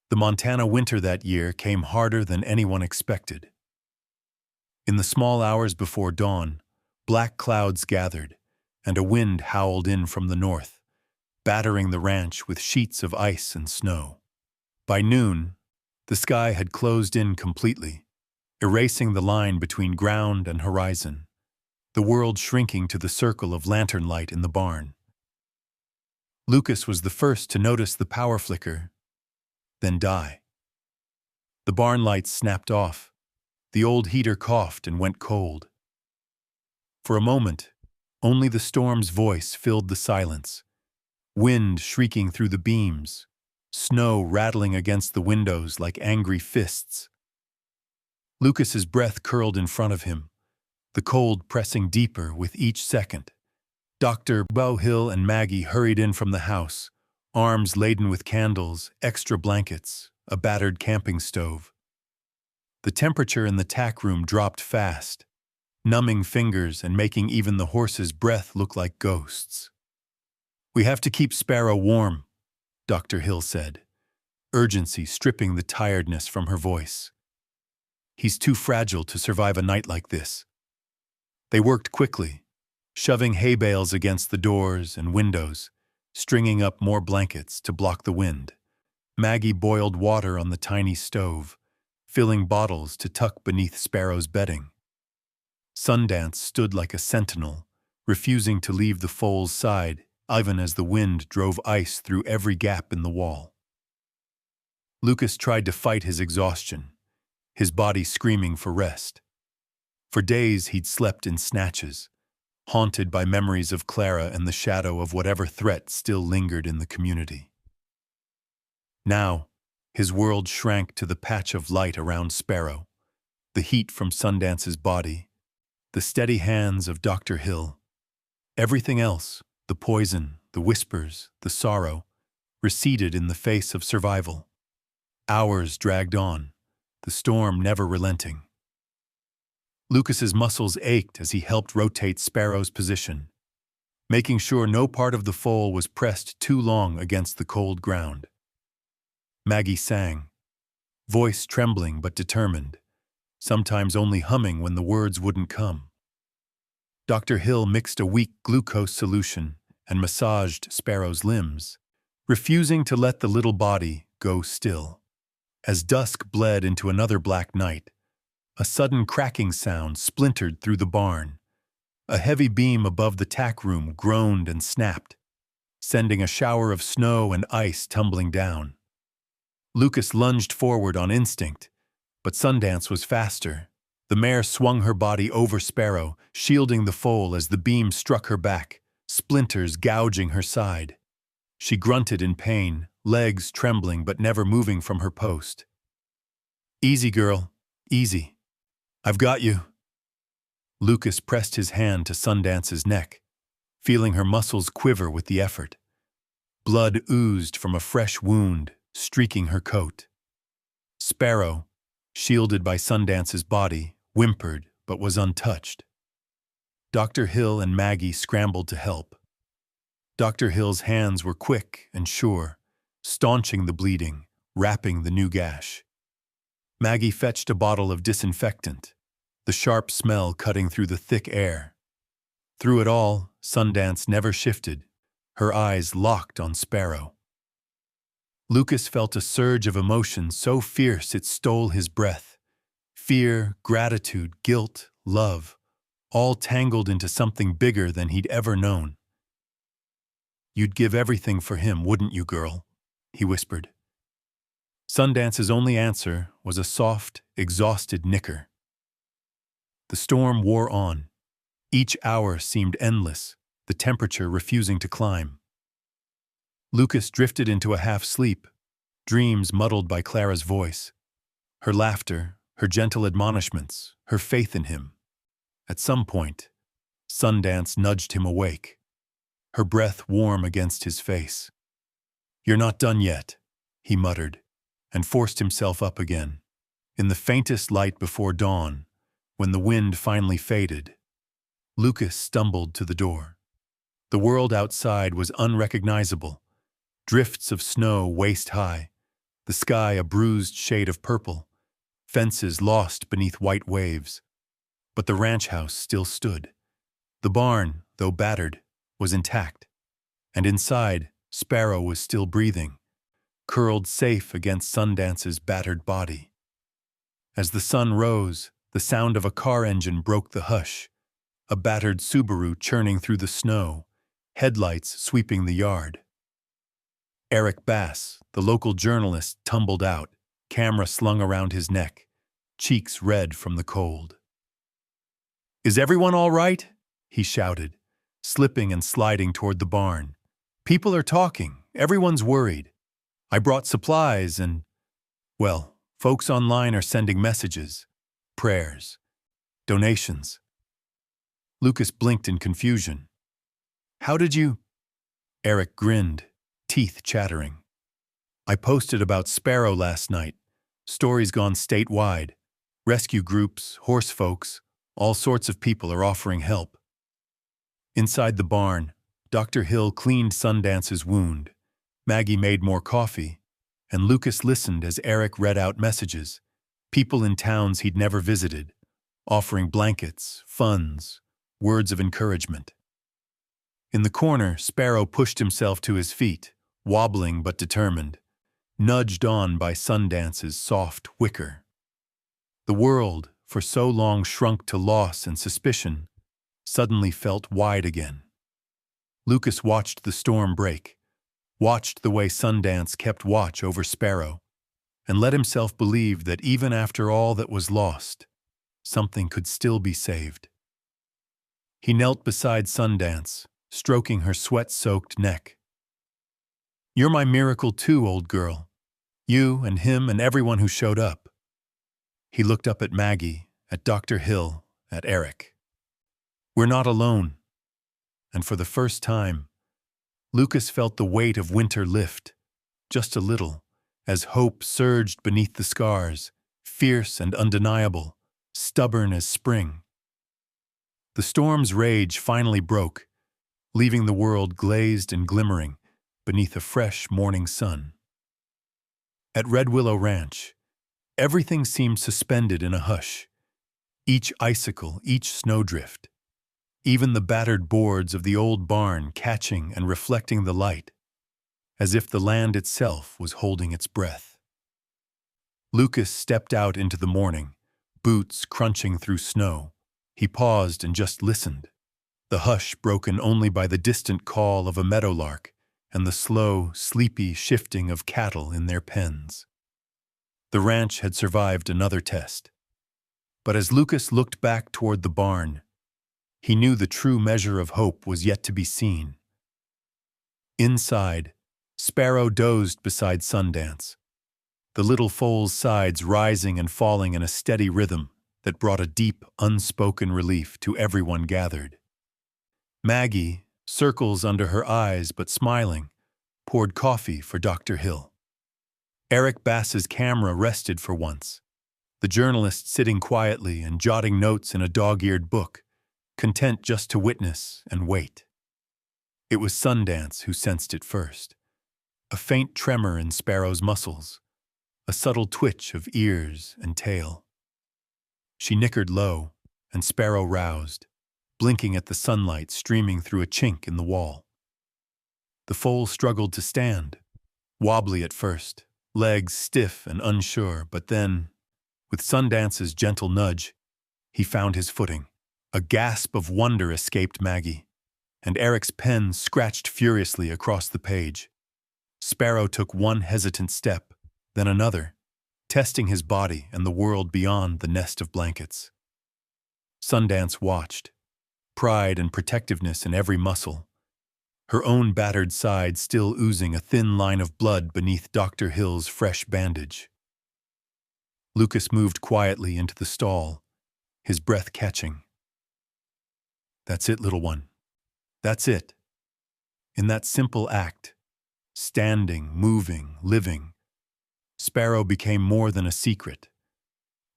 The Montana winter that year came harder than anyone expected. In the small hours before dawn, black clouds gathered, and a wind howled in from the north, battering the ranch with sheets of ice and snow. By noon, the sky had closed in completely, erasing the line between ground and horizon, the world shrinking to the circle of lantern light in the barn. Lucas was the first to notice the power flicker, then die. The barn lights snapped off. The old heater coughed and went cold. For a moment, only the storm's voice filled the silence, wind shrieking through the beams, snow rattling against the windows like angry fists. Lucas's breath curled in front of him, the cold pressing deeper with each second. Dr. Hill and Maggie hurried in from the house, arms laden with candles, extra blankets, a battered camping stove. The temperature in the tack room dropped fast, numbing fingers and making even the horse's breath look like ghosts. "We have to keep Sparrow warm," Dr. Hill said, urgency stripping the tiredness from her voice. "He's too fragile to survive a night like this." They worked quickly, shoving hay bales against the doors and windows, stringing up more blankets to block the wind. Maggie boiled water on the tiny stove, filling bottles to tuck beneath Sparrow's bedding. Sundance stood like a sentinel, refusing to leave the foal's side, even as the wind drove ice through every gap in the wall. Lucas tried to fight his exhaustion, his body screaming for rest. For days he'd slept in snatches, haunted by memories of Clara and the shadow of whatever threat still lingered in the community. Now, his world shrank to the patch of light around Sparrow, the heat from Sundance's body, the steady hands of Dr. Hill. Everything else, the poison, the whispers, the sorrow, receded in the face of survival. Hours dragged on, the storm never relenting. Lucas's muscles ached as he helped rotate Sparrow's position, making sure no part of the foal was pressed too long against the cold ground. Maggie sang, voice trembling but determined, sometimes only humming when the words wouldn't come. Dr. Hill mixed a weak glucose solution and massaged Sparrow's limbs, refusing to let the little body go still. As dusk bled into another black night, a sudden cracking sound splintered through the barn. A heavy beam above the tack room groaned and snapped, sending a shower of snow and ice tumbling down. Lucas lunged forward on instinct, but Sundance was faster. The mare swung her body over Sparrow, shielding the foal as the beam struck her back, splinters gouging her side. She grunted in pain, legs trembling but never moving from her post. "Easy, girl, easy. I've got you." Lucas pressed his hand to Sundance's neck, feeling her muscles quiver with the effort. Blood oozed from a fresh wound, streaking her coat. Sparrow, shielded by Sundance's body, whimpered but was untouched. Dr. Hill and Maggie scrambled to help. Dr. Hill's hands were quick and sure, staunching the bleeding, wrapping the new gash. Maggie fetched a bottle of disinfectant, the sharp smell cutting through the thick air. Through it all, Sundance never shifted, her eyes locked on Sparrow. Lucas felt a surge of emotion so fierce it stole his breath. Fear, gratitude, guilt, love, all tangled into something bigger than he'd ever known. "You'd give everything for him, wouldn't you, girl?" he whispered. Sundance's only answer was a soft, exhausted nicker. The storm wore on. Each hour seemed endless, the temperature refusing to climb. Lucas drifted into a half-sleep, dreams muddled by Clara's voice, her laughter, her gentle admonishments, her faith in him. At some point, Sundance nudged him awake, her breath warm against his face. "You're not done yet," he muttered, and forced himself up again. In the faintest light before dawn, when the wind finally faded, Lucas stumbled to the door. The world outside was unrecognizable, drifts of snow waist-high, the sky a bruised shade of purple, fences lost beneath white waves. But the ranch house still stood. The barn, though battered, was intact, and inside, Sparrow was still breathing, curled safe against Sundance's battered body. As the sun rose, the sound of a car engine broke the hush, a battered Subaru churning through the snow, headlights sweeping the yard. Eric Bass, the local journalist, tumbled out, camera slung around his neck, cheeks red from the cold. "Is everyone all right?" he shouted, slipping and sliding toward the barn. "People are talking, everyone's worried. I brought supplies and, well, folks online are sending messages, prayers, donations." Lucas blinked in confusion. "How did you—" Eric grinned, teeth chattering. "I posted about Sparrow last night. Story's gone statewide. Rescue groups, horse folks, all sorts of people are offering help." Inside the barn, Dr. Hill cleaned Sundance's wound. Maggie made more coffee, and Lucas listened as Eric read out messages, people in towns he'd never visited, offering blankets, funds, words of encouragement. In the corner, Sparrow pushed himself to his feet, wobbling but determined, nudged on by Sundance's soft wicker. The world, for so long shrunk to loss and suspicion, suddenly felt wide again. Lucas watched the storm break, watched the way Sundance kept watch over Sparrow, and let himself believe that even after all that was lost, something could still be saved. He knelt beside Sundance, stroking her sweat-soaked neck. "You're my miracle too, old girl. You and him and everyone who showed up." He looked up at Maggie, at Dr. Hill, at Eric. "We're not alone." And for the first time, Lucas felt the weight of winter lift, just a little, as hope surged beneath the scars, fierce and undeniable, stubborn as spring. The storm's rage finally broke, leaving the world glazed and glimmering beneath a fresh morning sun. At Red Willow Ranch, everything seemed suspended in a hush. Each icicle, each snowdrift, even the battered boards of the old barn catching and reflecting the light, as if the land itself was holding its breath. Lucas stepped out into the morning, boots crunching through snow. He paused and just listened, the hush broken only by the distant call of a meadowlark and the slow, sleepy shifting of cattle in their pens. The ranch had survived another test. But as Lucas looked back toward the barn, he knew the true measure of hope was yet to be seen. Inside, Sparrow dozed beside Sundance, the little foal's sides rising and falling in a steady rhythm that brought a deep, unspoken relief to everyone gathered. Maggie, circles under her eyes but smiling, poured coffee for Dr. Hill. Eric Bass's camera rested for once, the journalist sitting quietly and jotting notes in a dog-eared book, content just to witness and wait. It was Sundance who sensed it first. A faint tremor in Sparrow's muscles, a subtle twitch of ears and tail. She nickered low, and Sparrow roused, blinking at the sunlight streaming through a chink in the wall. The foal struggled to stand, wobbly at first, legs stiff and unsure, but then, with Sundance's gentle nudge, he found his footing. A gasp of wonder escaped Maggie, and Eric's pen scratched furiously across the page. Sparrow took one hesitant step, then another, testing his body and the world beyond the nest of blankets. Sundance watched, pride and protectiveness in every muscle, her own battered side still oozing a thin line of blood beneath Dr. Hill's fresh bandage. Lucas moved quietly into the stall, his breath catching. "That's it, little one. That's it." In that simple act, standing, moving, living, Sparrow became more than a secret,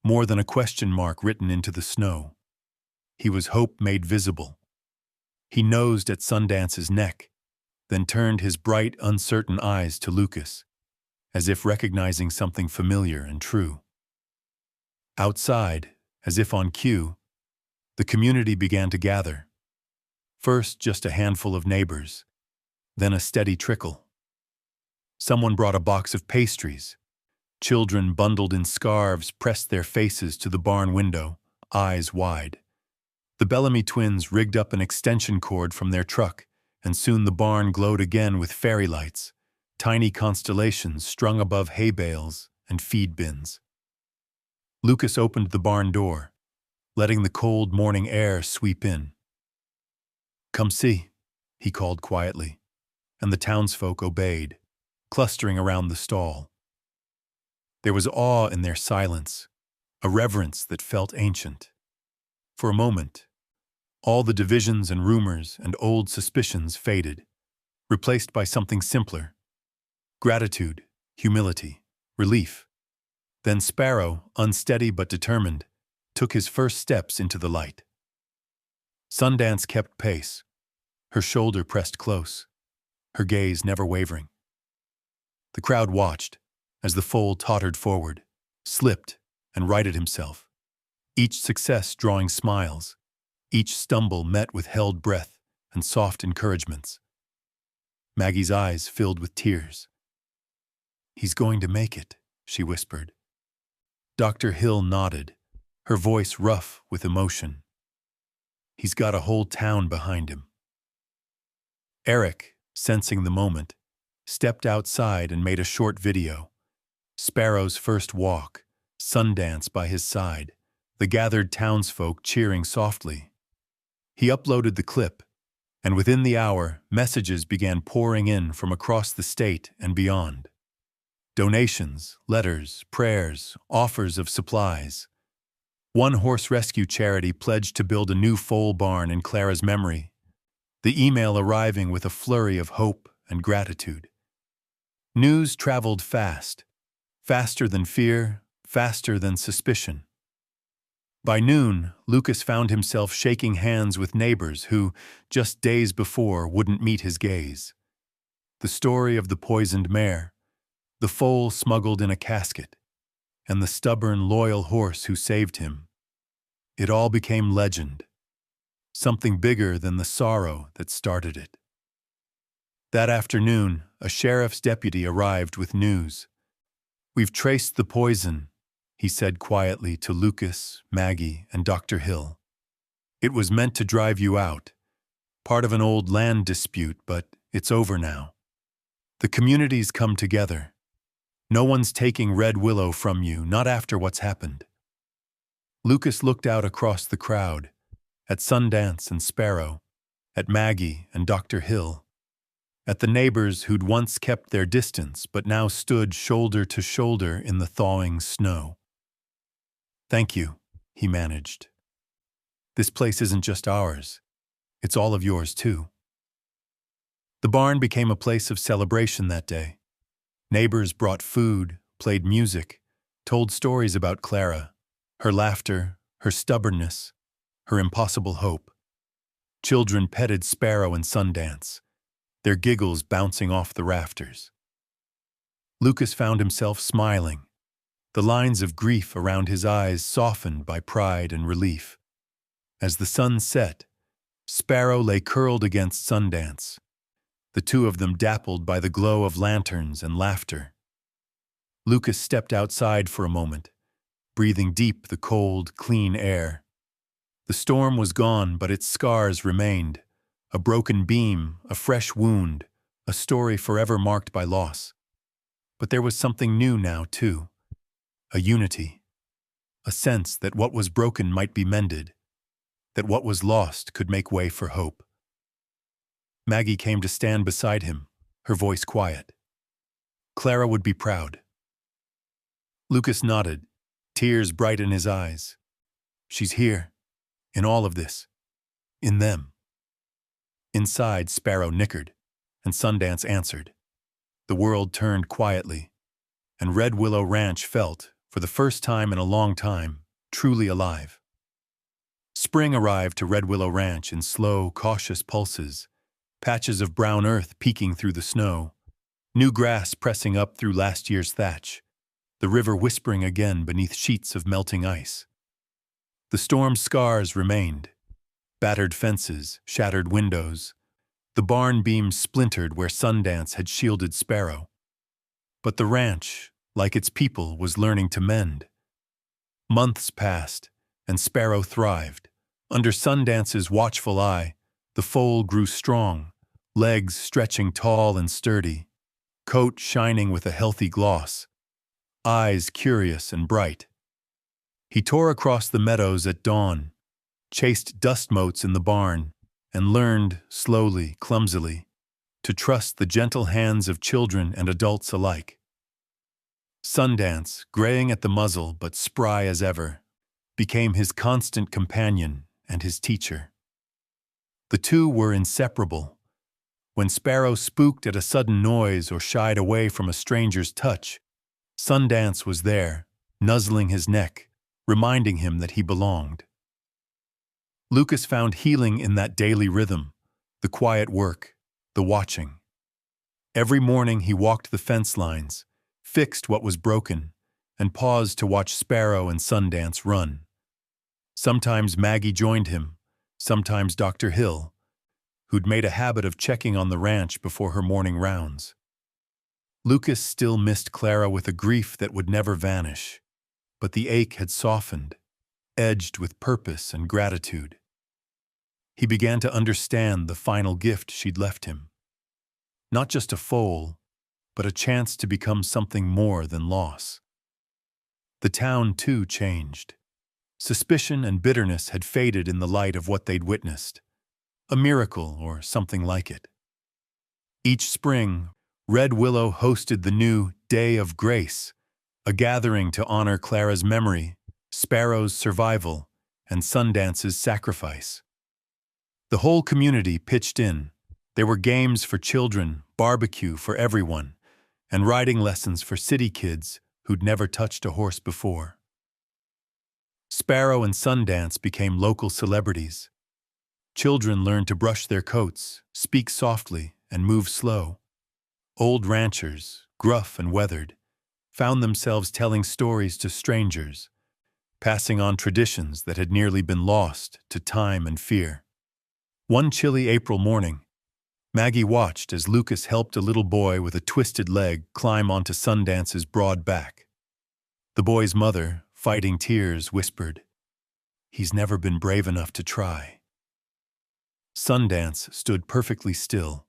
more than a question mark written into the snow. He was hope made visible. He nosed at Sundance's neck, then turned his bright, uncertain eyes to Lucas, as if recognizing something familiar and true. Outside, as if on cue, the community began to gather. First just a handful of neighbors, then a steady trickle. Someone brought a box of pastries. Children bundled in scarves pressed their faces to the barn window, eyes wide. The Bellamy twins rigged up an extension cord from their truck, and soon the barn glowed again with fairy lights, tiny constellations strung above hay bales and feed bins. Lucas opened the barn door, letting the cold morning air sweep in. "Come see," he called quietly, and the townsfolk obeyed, clustering around the stall. There was awe in their silence, a reverence that felt ancient. For a moment, all the divisions and rumors and old suspicions faded, replaced by something simpler: gratitude, humility, relief. Then Sparrow, unsteady but determined, took his first steps into the light. Sundance kept pace, her shoulder pressed close, her gaze never wavering. The crowd watched as the foal tottered forward, slipped, and righted himself, each success drawing smiles, each stumble met with held breath and soft encouragements. Maggie's eyes filled with tears. "He's going to make it," she whispered. Dr. Hill nodded, her voice rough with emotion. "He's got a whole town behind him." Eric, sensing the moment, stepped outside and made a short video. Sparrow's first walk, Sundance by his side, the gathered townsfolk cheering softly. He uploaded the clip, and within the hour, messages began pouring in from across the state and beyond. Donations, letters, prayers, offers of supplies. One horse rescue charity pledged to build a new foal barn in Clara's memory, the email arriving with a flurry of hope and gratitude. News traveled fast, faster than fear, faster than suspicion. By noon, Lucas found himself shaking hands with neighbors who, just days before, wouldn't meet his gaze. The story of the poisoned mare, the foal smuggled in a casket, and the stubborn, loyal horse who saved him. It all became legend, something bigger than the sorrow that started it. That afternoon, a sheriff's deputy arrived with news. "We've traced the poison," he said quietly to Lucas, Maggie, and Dr. Hill. "It was meant to drive you out, part of an old land dispute, but it's over now. The community's come together. No one's taking Red Willow from you, not after what's happened." Lucas looked out across the crowd, at Sundance and Sparrow, at Maggie and Dr. Hill, at the neighbors who'd once kept their distance but now stood shoulder to shoulder in the thawing snow. "Thank you," he managed. "This place isn't just ours. It's all of yours, too." The barn became a place of celebration that day. Neighbors brought food, played music, told stories about Clara, her laughter, her stubbornness, her impossible hope. Children petted Sparrow and Sundance, their giggles bouncing off the rafters. Lucas found himself smiling, the lines of grief around his eyes softened by pride and relief. As the sun set, Sparrow lay curled against Sundance, the two of them dappled by the glow of lanterns and laughter. Lucas stepped outside for a moment, breathing deep the cold, clean air. The storm was gone, but its scars remained. A broken beam, a fresh wound, a story forever marked by loss. But there was something new now, too. A unity. A sense that what was broken might be mended, that what was lost could make way for hope. Maggie came to stand beside him, her voice quiet. Clara would be proud. Lucas nodded, tears bright in his eyes. "She's here, in all of this, in them." Inside, Sparrow nickered, and Sundance answered. The world turned quietly, and Red Willow Ranch felt, for the first time in a long time, truly alive. Spring arrived to Red Willow Ranch in slow, cautious pulses, patches of brown earth peeking through the snow, new grass pressing up through last year's thatch, the river whispering again beneath sheets of melting ice. The storm's scars remained. Battered fences, shattered windows. The barn beams splintered where Sundance had shielded Sparrow. But the ranch, like its people, was learning to mend. Months passed, and Sparrow thrived. Under Sundance's watchful eye, the foal grew strong, legs stretching tall and sturdy, coat shining with a healthy gloss, eyes curious and bright. He tore across the meadows at dawn, chased dust motes in the barn, and learned, slowly, clumsily, to trust the gentle hands of children and adults alike. Sundance, graying at the muzzle but spry as ever, became his constant companion and his teacher. The two were inseparable. When Sparrow spooked at a sudden noise or shied away from a stranger's touch, Sundance was there, nuzzling his neck, reminding him that he belonged. Lucas found healing in that daily rhythm, the quiet work, the watching. Every morning he walked the fence lines, fixed what was broken, and paused to watch Sparrow and Sundance run. Sometimes Maggie joined him, sometimes Dr. Hill, who'd made a habit of checking on the ranch before her morning rounds. Lucas still missed Clara with a grief that would never vanish, but the ache had softened, edged with purpose and gratitude. He began to understand the final gift she'd left him. Not just a foal, but a chance to become something more than loss. The town, too, changed. Suspicion and bitterness had faded in the light of what they'd witnessed. A miracle or something like it. Each spring, Red Willow hosted the new Day of Grace, a gathering to honor Clara's memory, Sparrow's survival, and Sundance's sacrifice. The whole community pitched in. There were games for children, barbecue for everyone, and riding lessons for city kids who'd never touched a horse before. Sparrow and Sundance became local celebrities. Children learned to brush their coats, speak softly, and move slow. Old ranchers, gruff and weathered, found themselves telling stories to strangers, passing on traditions that had nearly been lost to time and fear. One chilly April morning, Maggie watched as Lucas helped a little boy with a twisted leg climb onto Sundance's broad back. The boy's mother, fighting tears, whispered, "He's never been brave enough to try." Sundance stood perfectly still,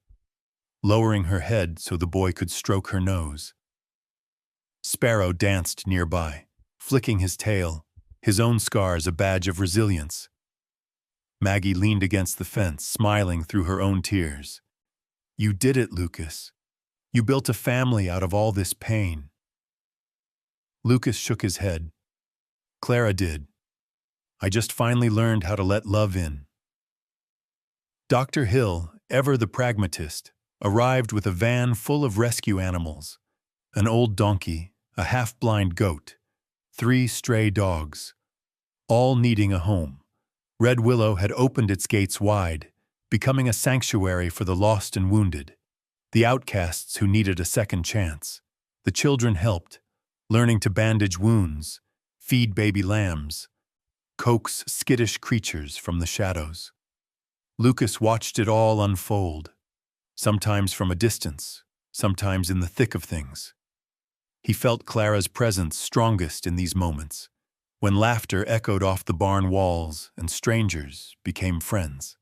lowering her head so the boy could stroke her nose. Sparrow danced nearby, flicking his tail, his own scars a badge of resilience. Maggie leaned against the fence, smiling through her own tears. "You did it, Lucas. You built a family out of all this pain." Lucas shook his head. "Clara did. I just finally learned how to let love in." Dr. Hill, ever the pragmatist, arrived with a van full of rescue animals, an old donkey, a half-blind goat, 3 stray dogs, all needing a home. Red Willow had opened its gates wide, becoming a sanctuary for the lost and wounded, the outcasts who needed a second chance. The children helped, learning to bandage wounds, feed baby lambs, coax skittish creatures from the shadows. Lucas watched it all unfold, sometimes from a distance, sometimes in the thick of things. He felt Clara's presence strongest in these moments, when laughter echoed off the barn walls and strangers became friends.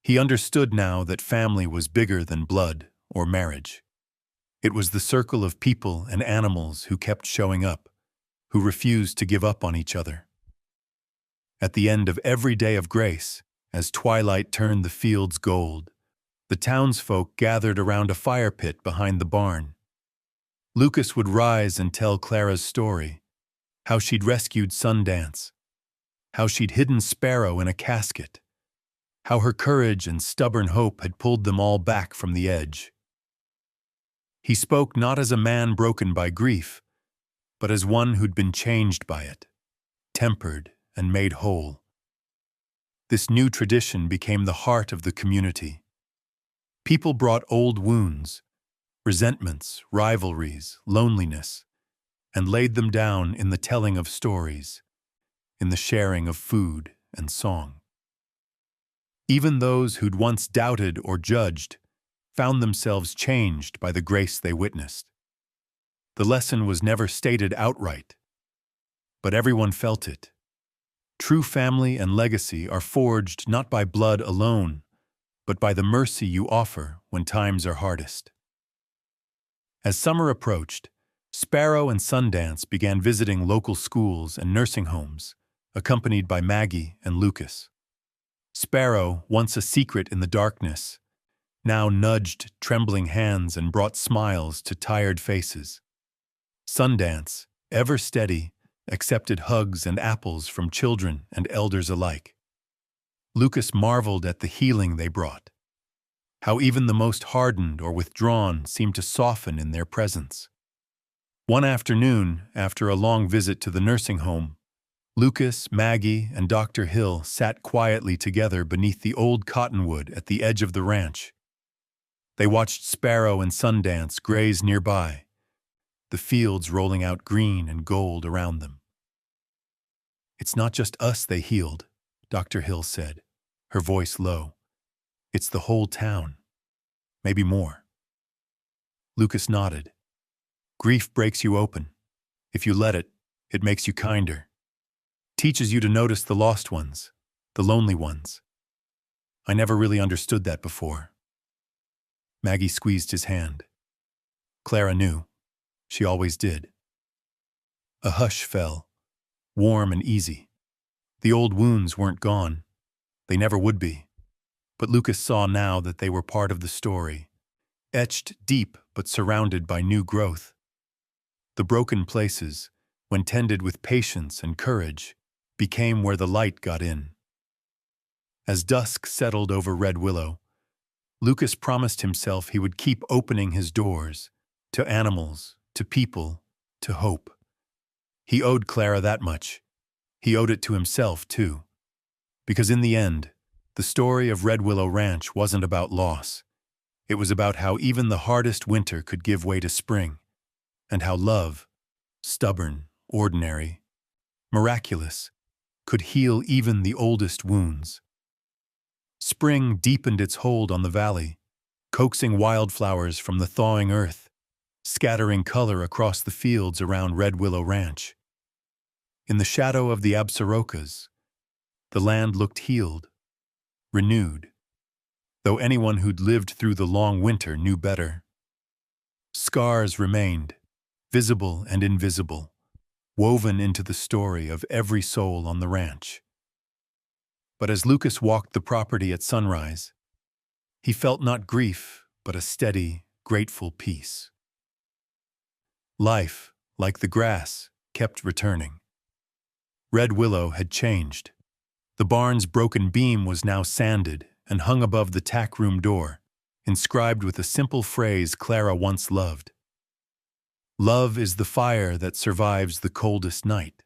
He understood now that family was bigger than blood or marriage. It was the circle of people and animals who kept showing up, who refused to give up on each other. At the end of every day of grace, as twilight turned the fields gold, the townsfolk gathered around a fire pit behind the barn. Lucas would rise and tell Clara's story, how she'd rescued Sundance, how she'd hidden Sparrow in a casket, how her courage and stubborn hope had pulled them all back from the edge. He spoke not as a man broken by grief, but as one who'd been changed by it, tempered and made whole. This new tradition became the heart of the community. People brought old wounds, resentments, rivalries, loneliness, and laid them down in the telling of stories, in the sharing of food and song. Even those who'd once doubted or judged found themselves changed by the grace they witnessed. The lesson was never stated outright, but everyone felt it. True family and legacy are forged not by blood alone, but by the mercy you offer when times are hardest. As summer approached, Sparrow and Sundance began visiting local schools and nursing homes, accompanied by Maggie and Lucas. Sparrow, once a secret in the darkness, now nudged trembling hands and brought smiles to tired faces. Sundance, ever steady, accepted hugs and apples from children and elders alike. Lucas marveled at the healing they brought, how even the most hardened or withdrawn seemed to soften in their presence. One afternoon, after a long visit to the nursing home, Lucas, Maggie, and Dr. Hill sat quietly together beneath the old cottonwood at the edge of the ranch. They watched Sparrow and Sundance graze nearby, the fields rolling out green and gold around them. "It's not just us they healed," Dr. Hill said, her voice low. It's the whole town. Maybe more. Lucas nodded. Grief breaks you open. If you let it, it makes you kinder. Teaches you to notice the lost ones, the lonely ones. I never really understood that before. Maggie squeezed his hand. Clara knew. She always did. A hush fell, warm and easy. The old wounds weren't gone. They never would be. But Lucas saw now that they were part of the story, etched deep but surrounded by new growth. The broken places, when tended with patience and courage, became where the light got in. As dusk settled over Red Willow, Lucas promised himself he would keep opening his doors to animals, to people, to hope. He owed Clara that much. He owed it to himself, too. Because in the end, the story of Red Willow Ranch wasn't about loss. It was about how even the hardest winter could give way to spring, and how love, stubborn, ordinary, miraculous, could heal even the oldest wounds. Spring deepened its hold on the valley, coaxing wildflowers from the thawing earth, scattering color across the fields around Red Willow Ranch. In the shadow of the Absarokas, the land looked healed, renewed, though anyone who'd lived through the long winter knew better. Scars remained, visible and invisible, woven into the story of every soul on the ranch. But as Lucas walked the property at sunrise, he felt not grief, but a steady, grateful peace. Life, like the grass, kept returning. Red Willow had changed. The barn's broken beam was now sanded and hung above the tack room door, inscribed with a simple phrase Clara once loved. Love is the fire that survives the coldest night.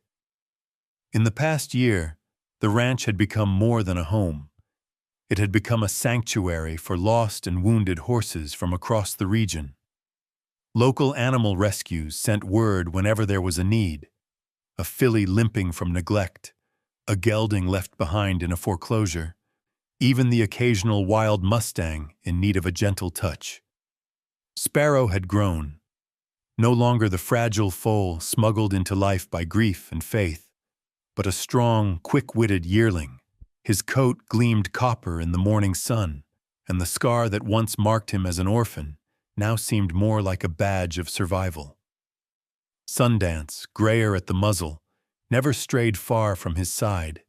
In the past year, the ranch had become more than a home. It had become a sanctuary for lost and wounded horses from across the region. Local animal rescues sent word whenever there was a need. A filly limping from neglect, a gelding left behind in a foreclosure, even the occasional wild Mustang in need of a gentle touch. Sparrow had grown, no longer the fragile foal smuggled into life by grief and faith, but a strong, quick-witted yearling. His coat gleamed copper in the morning sun, and the scar that once marked him as an orphan now seemed more like a badge of survival. Sundance, grayer at the muzzle, never strayed far from his side,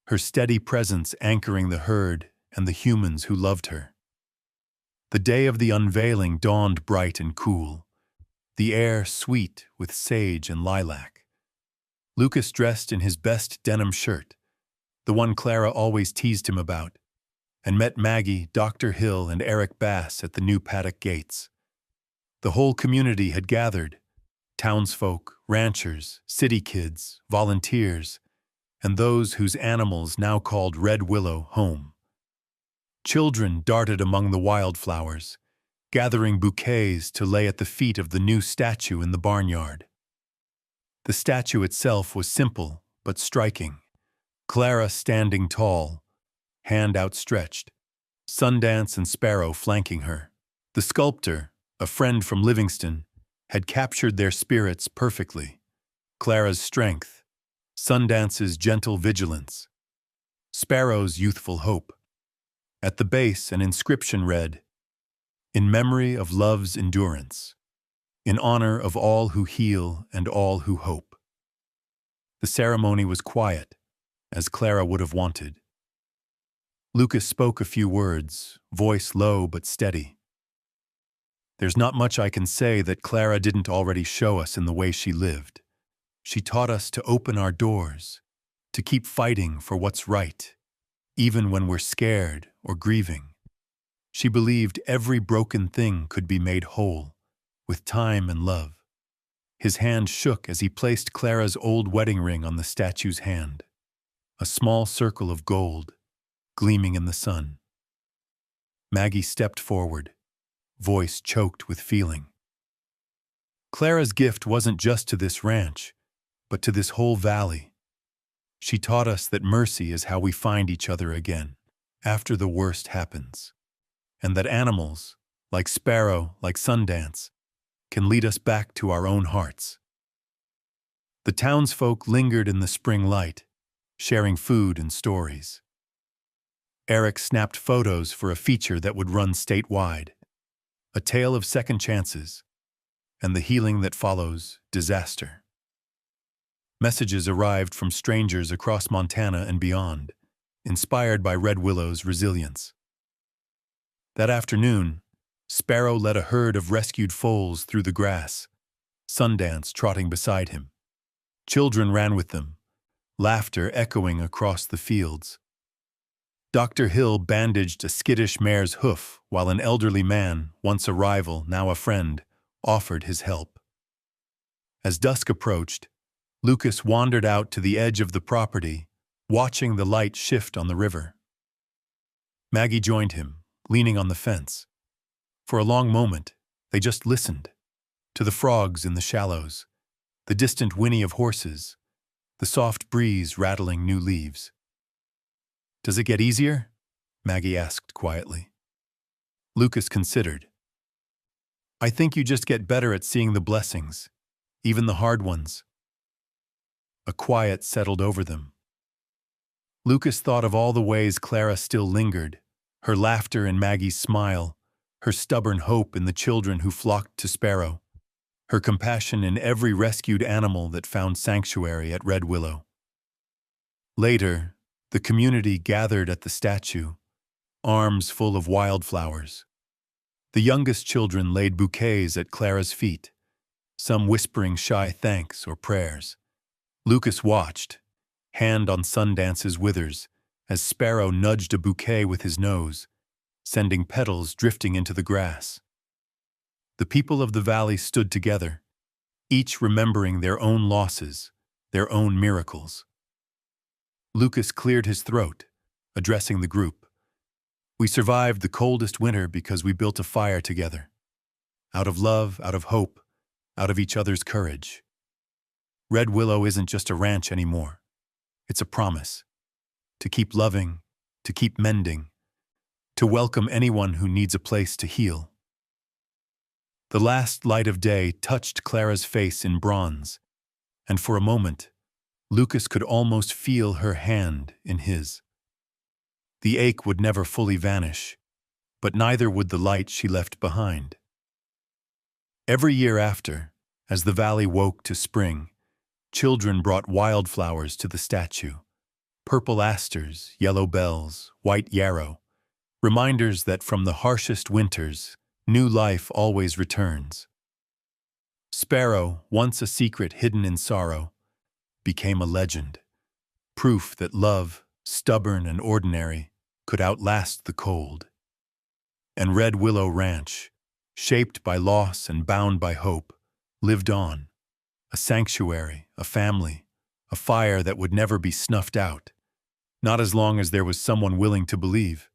her steady presence anchoring the herd and the humans who loved her. The day of the unveiling dawned bright and cool, the air sweet with sage and lilac. Lucas dressed in his best denim shirt, the one Clara always teased him about, and met Maggie, Dr. Hill, and Eric Bass at the new paddock gates. The whole community had gathered, townsfolk, ranchers, city kids, volunteers, and those whose animals now called Red Willow home. Children darted among the wildflowers, gathering bouquets to lay at the feet of the new statue in the barnyard. The statue itself was simple but striking. Clara standing tall, hand outstretched, Sundance and Sparrow flanking her. The sculptor, a friend from Livingston, had captured their spirits perfectly. Clara's strength, Sundance's gentle vigilance, Sparrow's youthful hope. At the base, an inscription read, "In memory of love's endurance, in honor of all who heal and all who hope." The ceremony was quiet, as Clara would have wanted. Lucas spoke a few words, voice low but steady. There's not much I can say that Clara didn't already show us in the way she lived. She taught us to open our doors, to keep fighting for what's right, even when we're scared or grieving. She believed every broken thing could be made whole, with time and love. His hand shook as he placed Clara's old wedding ring on the statue's hand, a small circle of gold, gleaming in the sun. Maggie stepped forward, voice choked with feeling. Clara's gift wasn't just to this ranch, but to this whole valley. She taught us that mercy is how we find each other again, after the worst happens, and that animals, like Sparrow, like Sundance, can lead us back to our own hearts. The townsfolk lingered in the spring light, sharing food and stories. Eric snapped photos for a feature that would run statewide, a tale of second chances, and the healing that follows disaster. Messages arrived from strangers across Montana and beyond, inspired by Red Willow's resilience. That afternoon, Sparrow led a herd of rescued foals through the grass, Sundance trotting beside him. Children ran with them, laughter echoing across the fields. Dr. Hill bandaged a skittish mare's hoof while an elderly man, once a rival, now a friend, offered his help. As dusk approached, Lucas wandered out to the edge of the property, watching the light shift on the river. Maggie joined him, leaning on the fence. For a long moment, they just listened to the frogs in the shallows, the distant whinny of horses, the soft breeze rattling new leaves. "Does it get easier?" Maggie asked quietly. Lucas considered. "I think you just get better at seeing the blessings, even the hard ones." A quiet settled over them. Lucas thought of all the ways Clara still lingered, her laughter in Maggie's smile, her stubborn hope in the children who flocked to Sparrow, her compassion in every rescued animal that found sanctuary at Red Willow. Later, the community gathered at the statue, arms full of wildflowers. The youngest children laid bouquets at Clara's feet, some whispering shy thanks or prayers. Lucas watched, hand on Sundance's withers, as Sparrow nudged a bouquet with his nose, sending petals drifting into the grass. The people of the valley stood together, each remembering their own losses, their own miracles. Lucas cleared his throat, addressing the group. "We survived the coldest winter because we built a fire together. Out of love, out of hope, out of each other's courage. Red Willow isn't just a ranch anymore. It's a promise. To keep loving, to keep mending, to welcome anyone who needs a place to heal." The last light of day touched Clara's face in bronze, and for a moment, Lucas could almost feel her hand in his. The ache would never fully vanish, but neither would the light she left behind. Every year after, as the valley woke to spring, children brought wildflowers to the statue, purple asters, yellow bells, white yarrow, reminders that from the harshest winters, new life always returns. Sparrow, once a secret hidden in sorrow, became a legend, proof that love, stubborn and ordinary, could outlast the cold. And Red Willow Ranch, shaped by loss and bound by hope, lived on, a sanctuary, a family, a fire that would never be snuffed out, not as long as there was someone willing to believe.